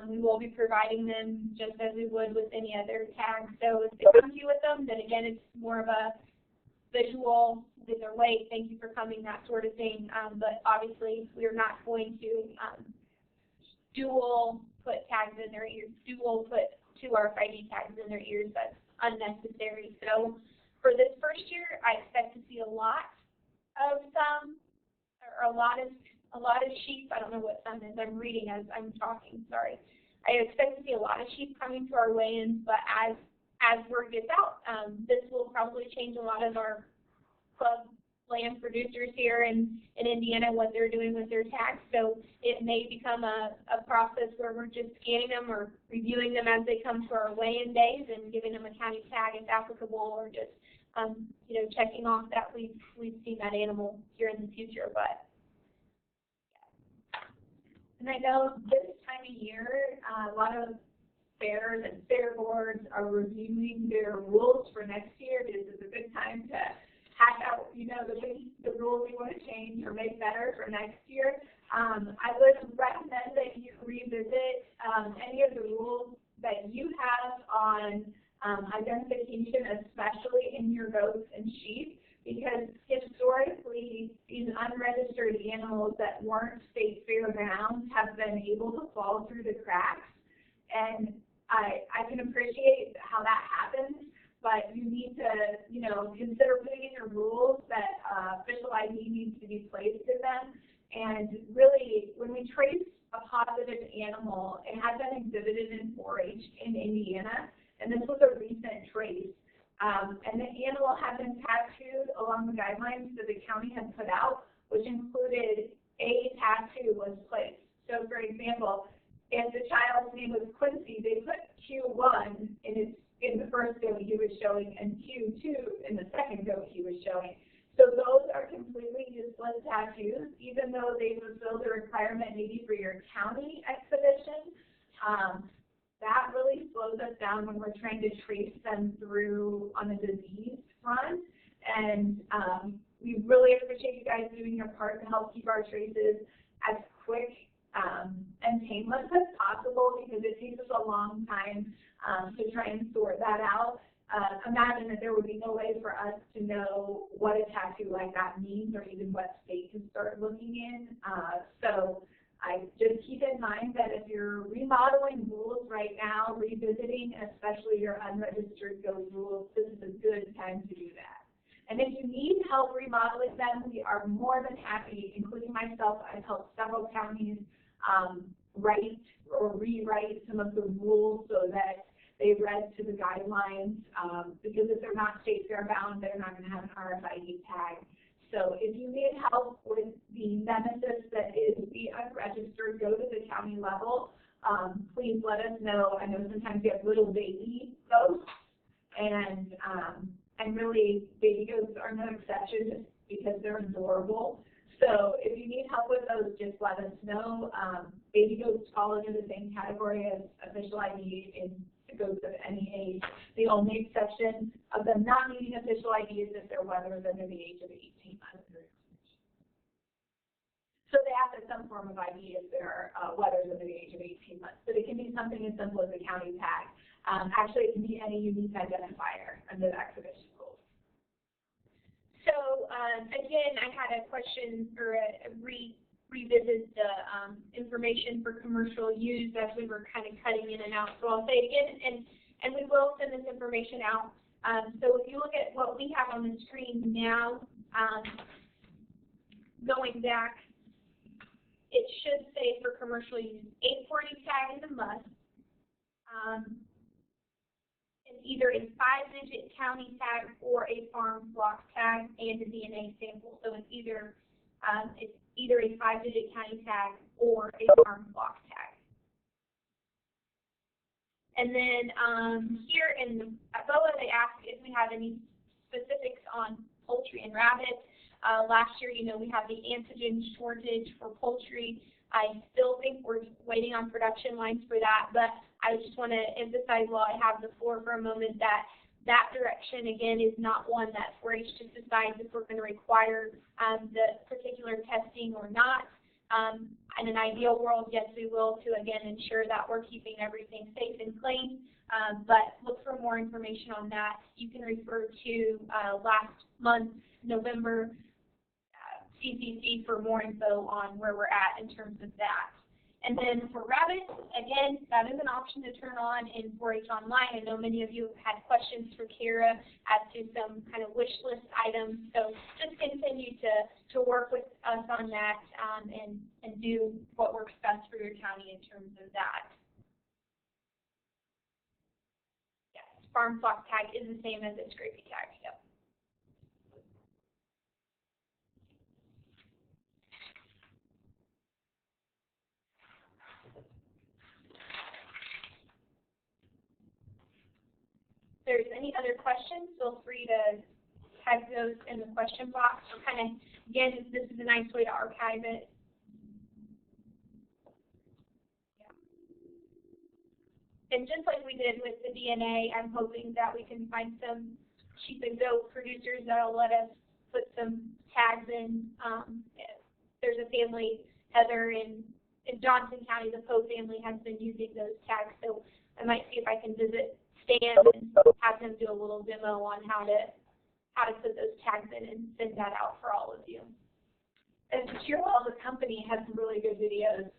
We will be providing them just as we would with any other tag. So if they come to you with them, then again, it's more of a visual, these are late, thank you for coming, that sort of thing. But obviously, we're not going to dual put tags in their ears, dual put 2 RFID tags in their ears. That's unnecessary. So for this first year, I expect to see a lot of or a lot of sheep. I don't know what sun is. I'm reading as I'm talking. Sorry. I expect to see a lot of sheep coming to our weigh-ins, but as word gets out, this will probably change a lot of our club land producers here in Indiana, what they're doing with their tags. So it may become a process where we're just scanning them or reviewing them as they come to our weigh-in days and giving them a county tag if applicable, or just checking off that we've seen that animal here in the future. But and I know this time of year, a lot of fairs and fair boards are reviewing their rules for next year. This is a good time to hash out, the rules you want to change or make better for next year. I would recommend that you revisit any of the rules that you have on identification, especially in your goats and sheep, because historically these unregistered animals that weren't state fair bound have been able to fall through the cracks. And I can appreciate how that happens, but you need to, consider putting in your rules that official ID needs to be placed in them. And really, when we trace a positive animal, it has been exhibited in 4-H in Indiana, and this was a recent trace. And the animal had been tattooed along the guidelines that the county had put out, which included a tattoo was placed. So, for example, if the child's name was Quincy, they put Q1 in the first goat he was showing and Q2 in the second goat he was showing. So those are completely useless tattoos, even though they fulfill the requirement maybe for your county expedition. That really slows us down when we're trying to trace them through on the disease front. And we really appreciate you guys doing your part to help keep our traces as quick and painless as possible, because it takes us a long time to try and sort that out. Imagine that there would be no way for us to know what a tattoo like that means, or even what state to start looking in. So I just keep in mind that if you're remodeling rules right now, revisiting especially your unregistered goat rules, this is a good time to do that. And if you need help remodeling them, we are more than happy, including myself. I've helped several counties write or rewrite some of the rules so that they read to the guidelines, because if they're not state fair bound, they're not going to have an RFID tag. So if you need help with the nemesis that is the unregistered, go to the county level. Please let us know. I know sometimes you have little baby goats, and really baby goats are no exception just because they're adorable. So if you need help with those, just let us know. Baby goats fall into the same category as official ID in goats of any age. The only exception of them not needing official ID is if they're wethers under the age of 18 months. So they have to have some form of ID if they're wethers under the age of 18 months. But it can be something as simple as a county tag. Actually, it can be any unique identifier under the exhibition rules. So again, I had a question or revisit the information for commercial use as we were kind of cutting in and out. So I'll say it again, and we will send this information out. So if you look at what we have on the screen now, going back, it should say for commercial use, 840 tag is a must. It's either a 5-digit county tag or a farm block tag and a DNA sample. So it's either a 5-digit county tag or a farm block tag. And then here at BOAH, they ask if we have any specifics on poultry and rabbits. Last year, we had the antigen shortage for poultry. I still think we're waiting on production lines for that, but I just want to emphasize while I have the floor for a moment that that direction, again, is not one that 4-H just decides if we're going to require the particular testing or not. In an ideal world, yes, we will, to again ensure that we're keeping everything safe and clean. But look for more information on that. You can refer to last month's November CCC for more info on where we're at in terms of that. And then for rabbits, again, that is an option to turn on in 4-H Online. I know many of you have had questions for Kara as to some kind of wish list items. So just continue to work with us on that and do what works best for your county in terms of that. Yes, farm flock tag is the same as a scrapie tag. Yep. If there's any other questions, feel free to type those in the question box. Or kind of, again, this is a nice way to archive it. Yeah. And just like we did with the DNA, I'm hoping that we can find some sheep and goat producers that will let us put some tags in. There's a family, Heather, in Johnson County. The Poe family has been using those tags, so I might see if I can visit Stan and have them do a little demo on how to put those tags in and send that out for all of you. And Cheerwell, the company, has some really good videos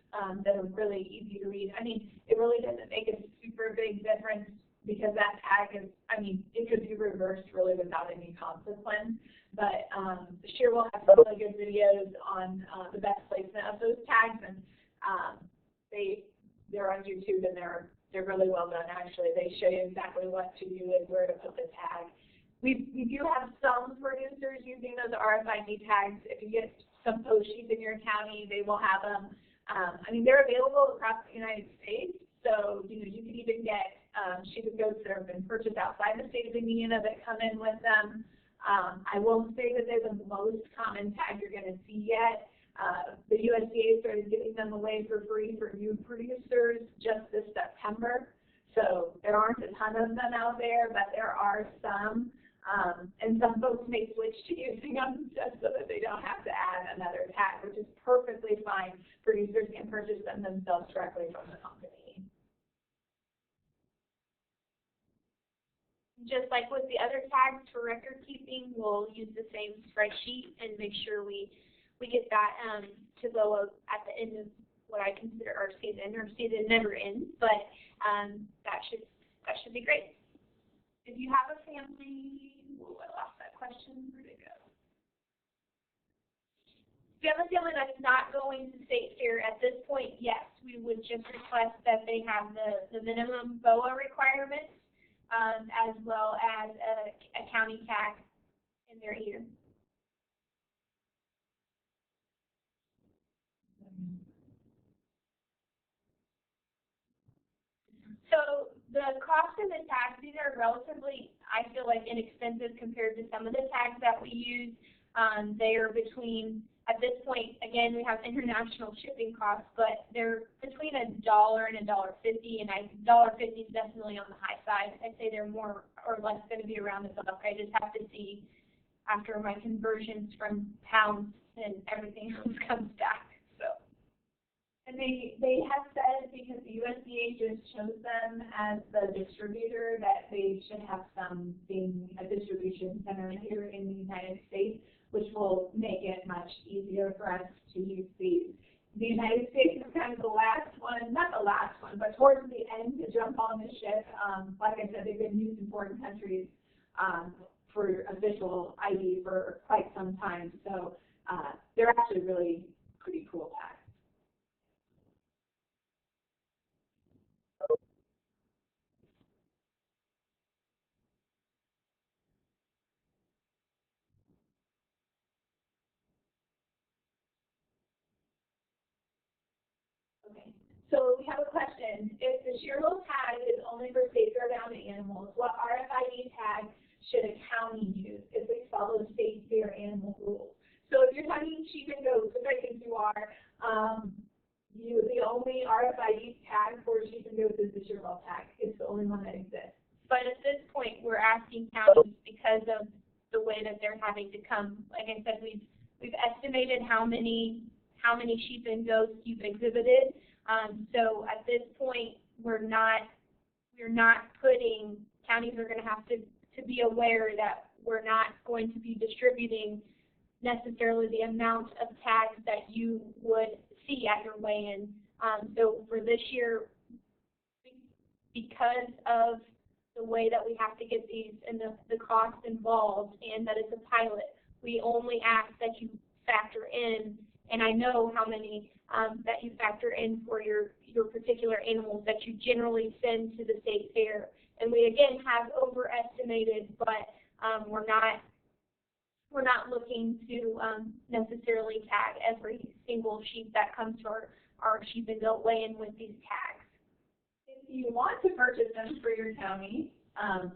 that are really easy to read. I mean, it really doesn't make a super big difference because that tag is, I mean, it could be reversed really without any consequence. But Cheerwell has some really good videos on the best placement of those tags, and they're on YouTube, and they're really well done, actually. They show you exactly what to do and where to put the tag. We do have some producers using those RFID tags. If you get some Poe sheep in your county, they will have them. I mean, they're available across the United States, so you can even get sheep and goats that have been purchased outside the state of Indiana that come in with them. I won't say that they're the most common tag you're going to see yet. The USDA started giving them away for free for new producers just this September. So there aren't a ton of them out there, but there are some. And some folks may switch to using them just so that they don't have to add another tag, which is perfectly fine. Producers can purchase them themselves directly from the company. Just like with the other tags for record keeping, we'll use the same spreadsheet and make sure we get that to go at the end of what I consider our season. Our season never ends, but that should be great. If you have a family, I lost that question. Where'd it go? If you have a family that's not going to state fair at this point, yes, we would just request that they have the minimum BOAH requirements as well as a county tag in their ear. So the cost of the tags, these are relatively, I feel like, inexpensive compared to some of the tags that we use. They are between, at this point, again, we have international shipping costs, but they're between $1 and $1.50, and $1.50 is definitely on the high side. I'd say they're more or less going to be around the buck. I just have to see after my conversions from pounds and everything else comes back. And they have said, because the USDA just chose them as the distributor, that they should have some being a distribution center here in the United States, which will make it much easier for us to use these. The United States is kind of the last one, not the last one, but towards the end to jump on the ship. Like I said, they've been used in foreign countries for official ID for quite some time. So they're actually really pretty cool tags. So we have a question. If the shearable tag is only for state fair-bound animals, what RFID tag should a county use if we follow state fair animal rules? So if you're talking sheep and goats, which I think you are, the only RFID tag for sheep and goats is the shearable tag. It's the only one that exists. But at this point, we're asking counties because of the way that they're having to come. Like I said, we've estimated how many sheep and goats you've exhibited. So at this point, we're not putting, counties are going to have to be aware that we're not going to be distributing necessarily the amount of tags that you would see at your weigh-in. So for this year, because of the way that we have to get these and the cost involved and that it's a pilot, we only ask that you factor in, and I know how many that you factor in for your particular animals that you generally send to the state fair. And we again have overestimated, but we're not looking to necessarily tag every single sheep that comes to our sheep and goat weigh-in with these tags. If you want to purchase them for your county,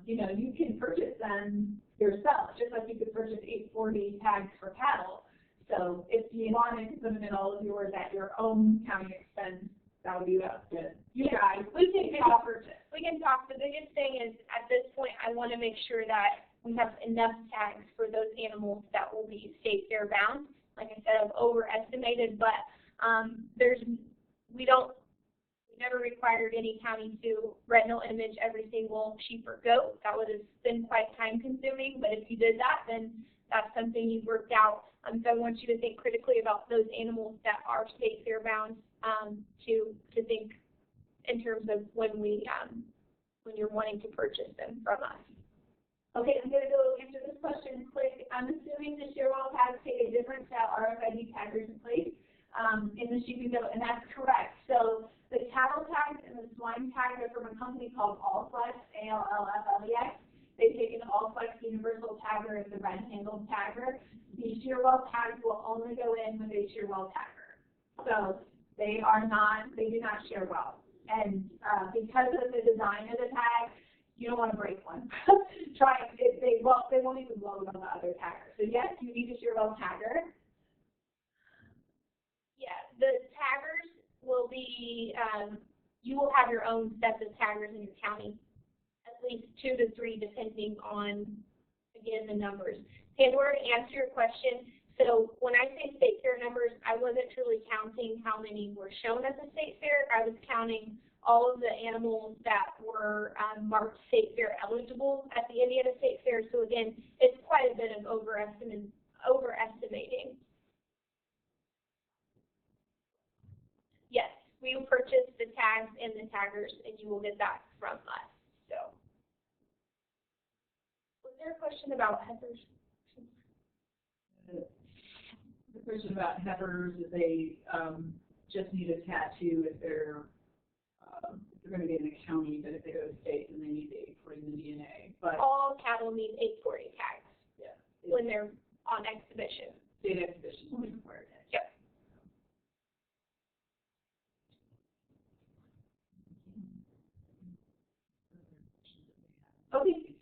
you can purchase them yourself, just like you could purchase 840 tags for cattle. So if you wanted to put them in all of yours at your own county expense, that would be up to you guys. We can talk. The biggest thing is, at this point, I want to make sure that we have enough tags for those animals that will be state fair bound. Like I said, I've overestimated, but we never required any county to retinal image every single sheep or goat. That would have been quite time consuming, but if you did that, then that's something you've worked out. So I want you to think critically about those animals that are state fair bound, to think in terms of when you're wanting to purchase them from us. Okay, I'm going to go answer this question quick. I'm assuming the shearable tags take a different set of RFID taggers in place in the sheep and goat, and that's correct. So the cattle tags and the swine tags are from a company called Allflex, ALLFLEX. They've taken Allflex Universal Tagger as the red-handled tagger. The shearable tags will only go in with a shearable tagger. So they do not shear well. And because of the design of the tag, you don't want to break one. They won't even load on the other tagger. So yes, you need a shearable tagger. Yeah, the taggers will be, you will have your own sets of taggers in your county, at least 2 to 3 depending on, again, the numbers. Pandora, to answer your question, so when I say state fair numbers, I wasn't truly counting how many were shown at the state fair. I was counting all of the animals that were marked state fair eligible at the Indiana State Fair. So again, it's quite a bit of overestimating. Yes, we will purchase the tags and the taggers, and you will get that from us. So, was there a question about heifers? The question about heifers is they just need a tattoo if they're going to be in a county, but if they go to state, then they need the 840 in the DNA. But all cattle need 840 tags. Yeah. When they're on exhibition. State exhibition will require tags. Yep. Okay.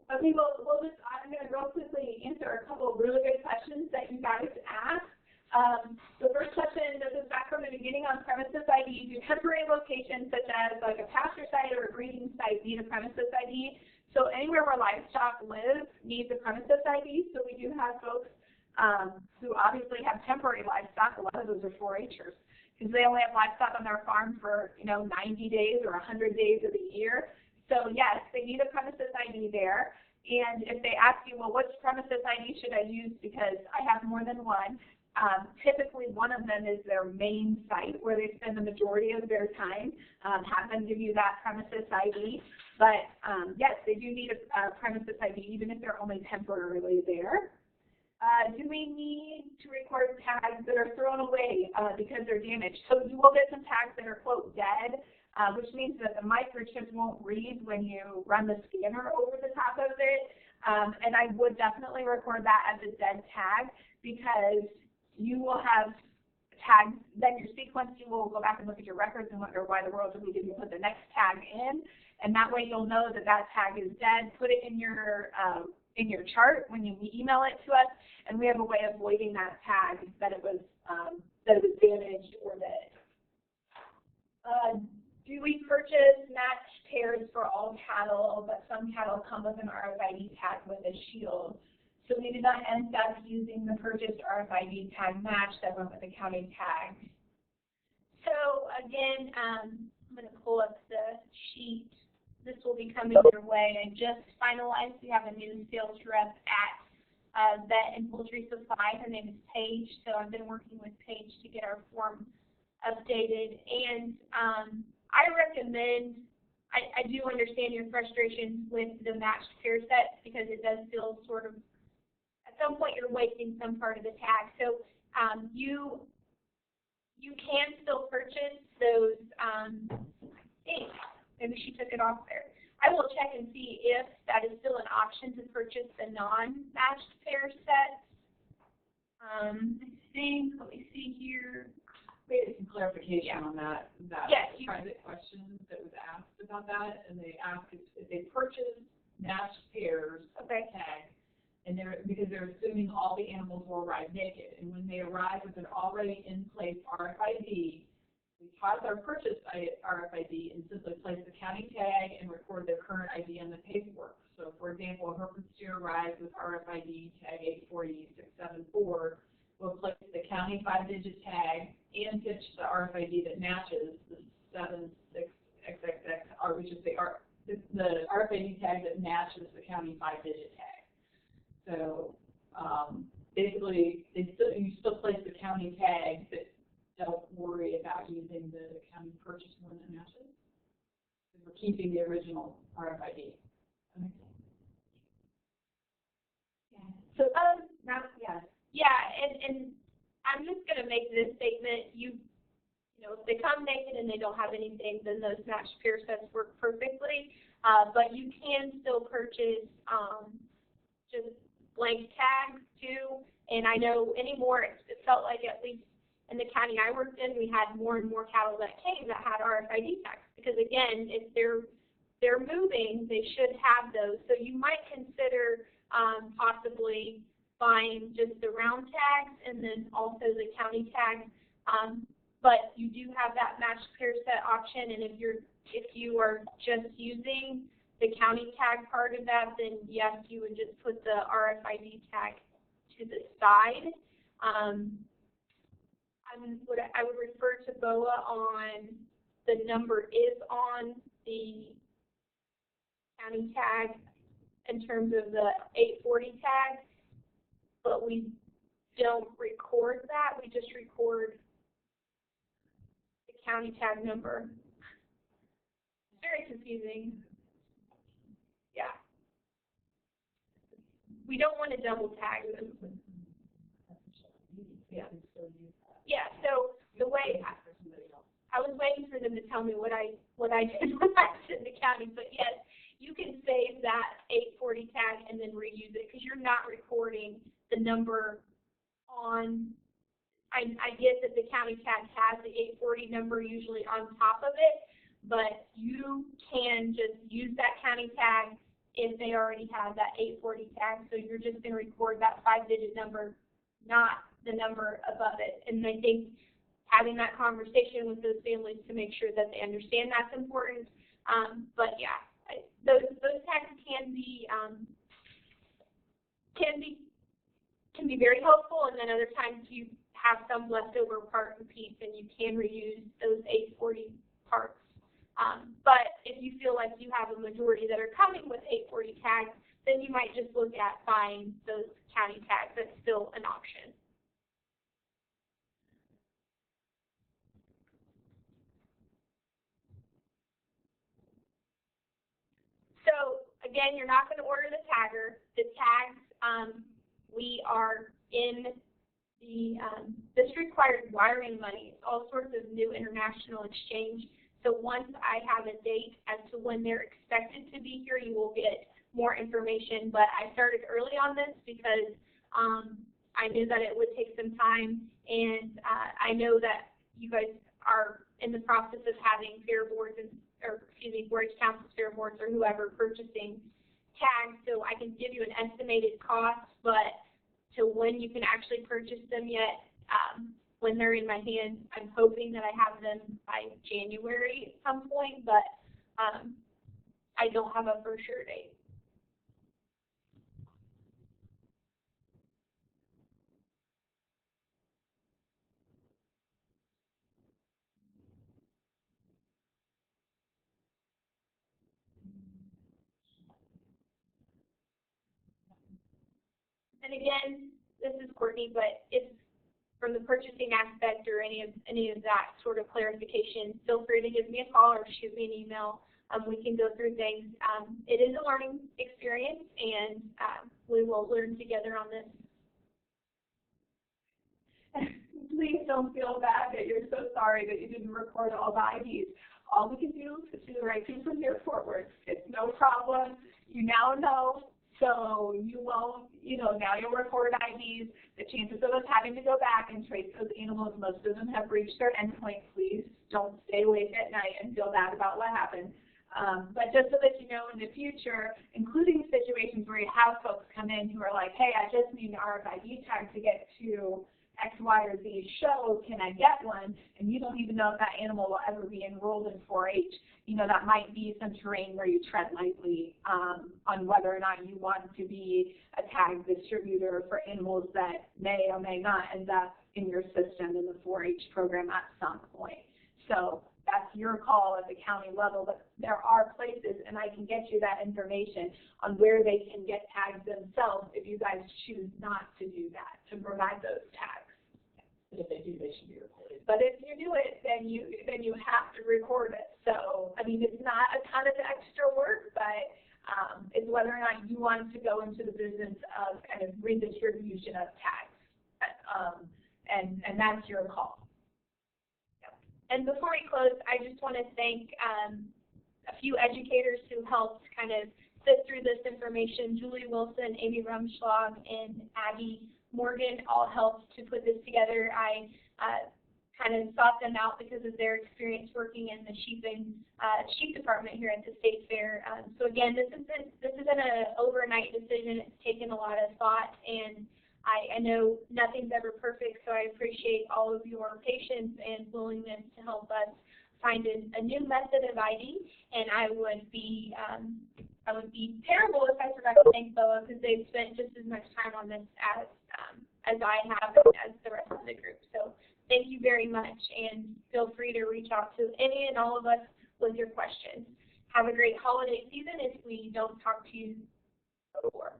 Okay, well, I'm going to real quickly answer a couple of really good questions that you guys asked. The first question, this is back from the beginning on premises ID. Do temporary locations such as like a pasture site or a breeding site need a premises ID? So anywhere where livestock live needs a premises ID. So we do have folks who obviously have temporary livestock. A lot of those are 4-Hers because they only have livestock on their farm for 90 days or 100 days of the year. So yes, they need a premises ID there. And if they ask you, well, which premises ID should I use because I have more than one, typically one of them is their main site where they spend the majority of their time. Have them give you that premises ID. But yes, they do need a premises ID even if they're only temporarily there. Do we need to record tags that are thrown away because they're damaged? So you will get some tags that are, quote, dead. Which means that the microchips won't read when you run the scanner over the top of it. And I would definitely record that as a dead tag because you will have tags, then your sequence, you will go back and look at your records and wonder why the world we didn't put the next tag in. And that way you'll know that that tag is dead. Put it in your chart when you email it to us, and we have a way of avoiding that tag that it was damaged or dead. Do we purchase matched pairs for all cattle, but some cattle come with an RFID tag with a shield? So we did not end up using the purchased RFID tag match that went with the county tag. So again, I'm going to pull up the sheet. This will be coming your way. I just finalized. We have a new sales rep at Vet and Poultry Supply. Her name is Paige. So I've been working with Paige to get our form updated. And I recommend, I do understand your frustrations with the matched pair sets because it does feel sort of, at some point you're wasting some part of the tag. So you can still purchase those, maybe she took it off there. I will check and see if that is still an option to purchase the non-matched pair sets. I think, let me see here. Maybe some clarification on that yes, private question that was asked about that, and they asked if they purchase matched pairs tag, and because they're assuming all the animals will arrive naked, and when they arrive with an already in place RFID, we pause our purchase RFID and simply place the county tag and record their current ID on the paperwork. So, for example, a Hereford steer arrives with RFID tag 840674. We'll place the county 5-digit tag and pitch the RFID that matches the 76XXX, or we should say the RFID tag that matches the county 5-digit tag. So basically, you still place the county tag, but don't worry about using the county purchase one that matches. We're keeping the original RFID. So and I'm just going to make this statement. You know, if they come naked and they don't have anything, then those matched pair sets work perfectly. But you can still purchase just blank tags too. And I know anymore, it felt like at least in the county I worked in, we had more and more cattle that came that had RFID tags. Because again, if they're moving, they should have those. So you might consider possibly buying just the round tags and then also the county tag. But you do have that matched pair set option, and if you are just using the county tag part of that, then yes, you would just put the RFID tag to the side. I would refer to BOAH on the number is on the county tag in terms of the 840 tag, but we don't record that. We just record the county tag number. It's very confusing. Yeah. We don't want to double tag them. Yeah. Yeah, so the way I was waiting for them to tell me what I did when I was in the county, but yes, you can save that 840 tag and then reuse it because you're not recording the number on. I get that the county tag has the 840 number usually on top of it, but you can just use that county tag if they already have that 840 tag. So you're just going to record that 5-digit number, not the number above it. And I think having that conversation with those families to make sure that they understand that's important. But yeah, those tags can be very helpful, and then other times you have some leftover part and piece, and you can reuse those 840 parts. But if you feel like you have a majority that are coming with 840 tags, then you might just look at buying those county tags. That's still an option. So again, you're not going to order the tagger. The tags, we are in the, this requires wiring money, all sorts of new international exchange. So once I have a date as to when they're expected to be here, you will get more information. But I started early on this because I knew that it would take some time, and I know that you guys are in the process of having fair boards, or excuse me, 4-H councils, fair boards, or whoever purchasing tags, so I can give you an estimated cost, but to when you can actually purchase them yet, when they're in my hands, I'm hoping that I have them by January at some point, but I don't have a for sure date. And again, this is Courtney, but if from the purchasing aspect or any of that sort of clarification, feel free to give me a call or shoot me an email. We can go through things. It is a learning experience, and we will learn together on this. Please don't feel bad that you're so sorry that you didn't record all the IDs. All we can do is do the right thing from here forward. It's no problem. You now know, so you won't, now you'll record IDs. The chances of us having to go back and trace those animals, most of them have reached their endpoint. Please don't stay awake at night and feel bad about what happened. But just so that you know in the future, including situations where you have folks come in who are like, hey, I just need an RFID tag to get to X, Y, or Z show, can I get one? And you don't even know if that animal will ever be enrolled in 4-H. That might be some terrain where you tread lightly on whether or not you want to be a tag distributor for animals that may or may not end up in your system in the 4-H program at some point. So that's your call at the county level, but there are places, and I can get you that information on where they can get tags themselves if you guys choose not to do that, to provide those tags. But if they do, they should be recorded. But if you do it, then you have to record it. So, I mean, it's not a ton of extra work, but it's whether or not you want to go into the business of kind of redistribution of tags. And that's your call. And before we close, I just want to thank a few educators who helped kind of sift through this information. Julie Wilson, Amy Rumschlag, and Abby Morgan all helped to put this together. I kind of sought them out because of their experience working in the sheep department here at the state fair. So again, this isn't an overnight decision. It's taken a lot of thought, and I know nothing's ever perfect, so I appreciate all of your patience and willingness to help us find a new method of ID. And I would be terrible if I forgot to thank BOAH, because they've spent just as much time on this as I have and as the rest of the group. So thank you very much, and feel free to reach out to any and all of us with your questions. Have a great holiday season if we don't talk to you before.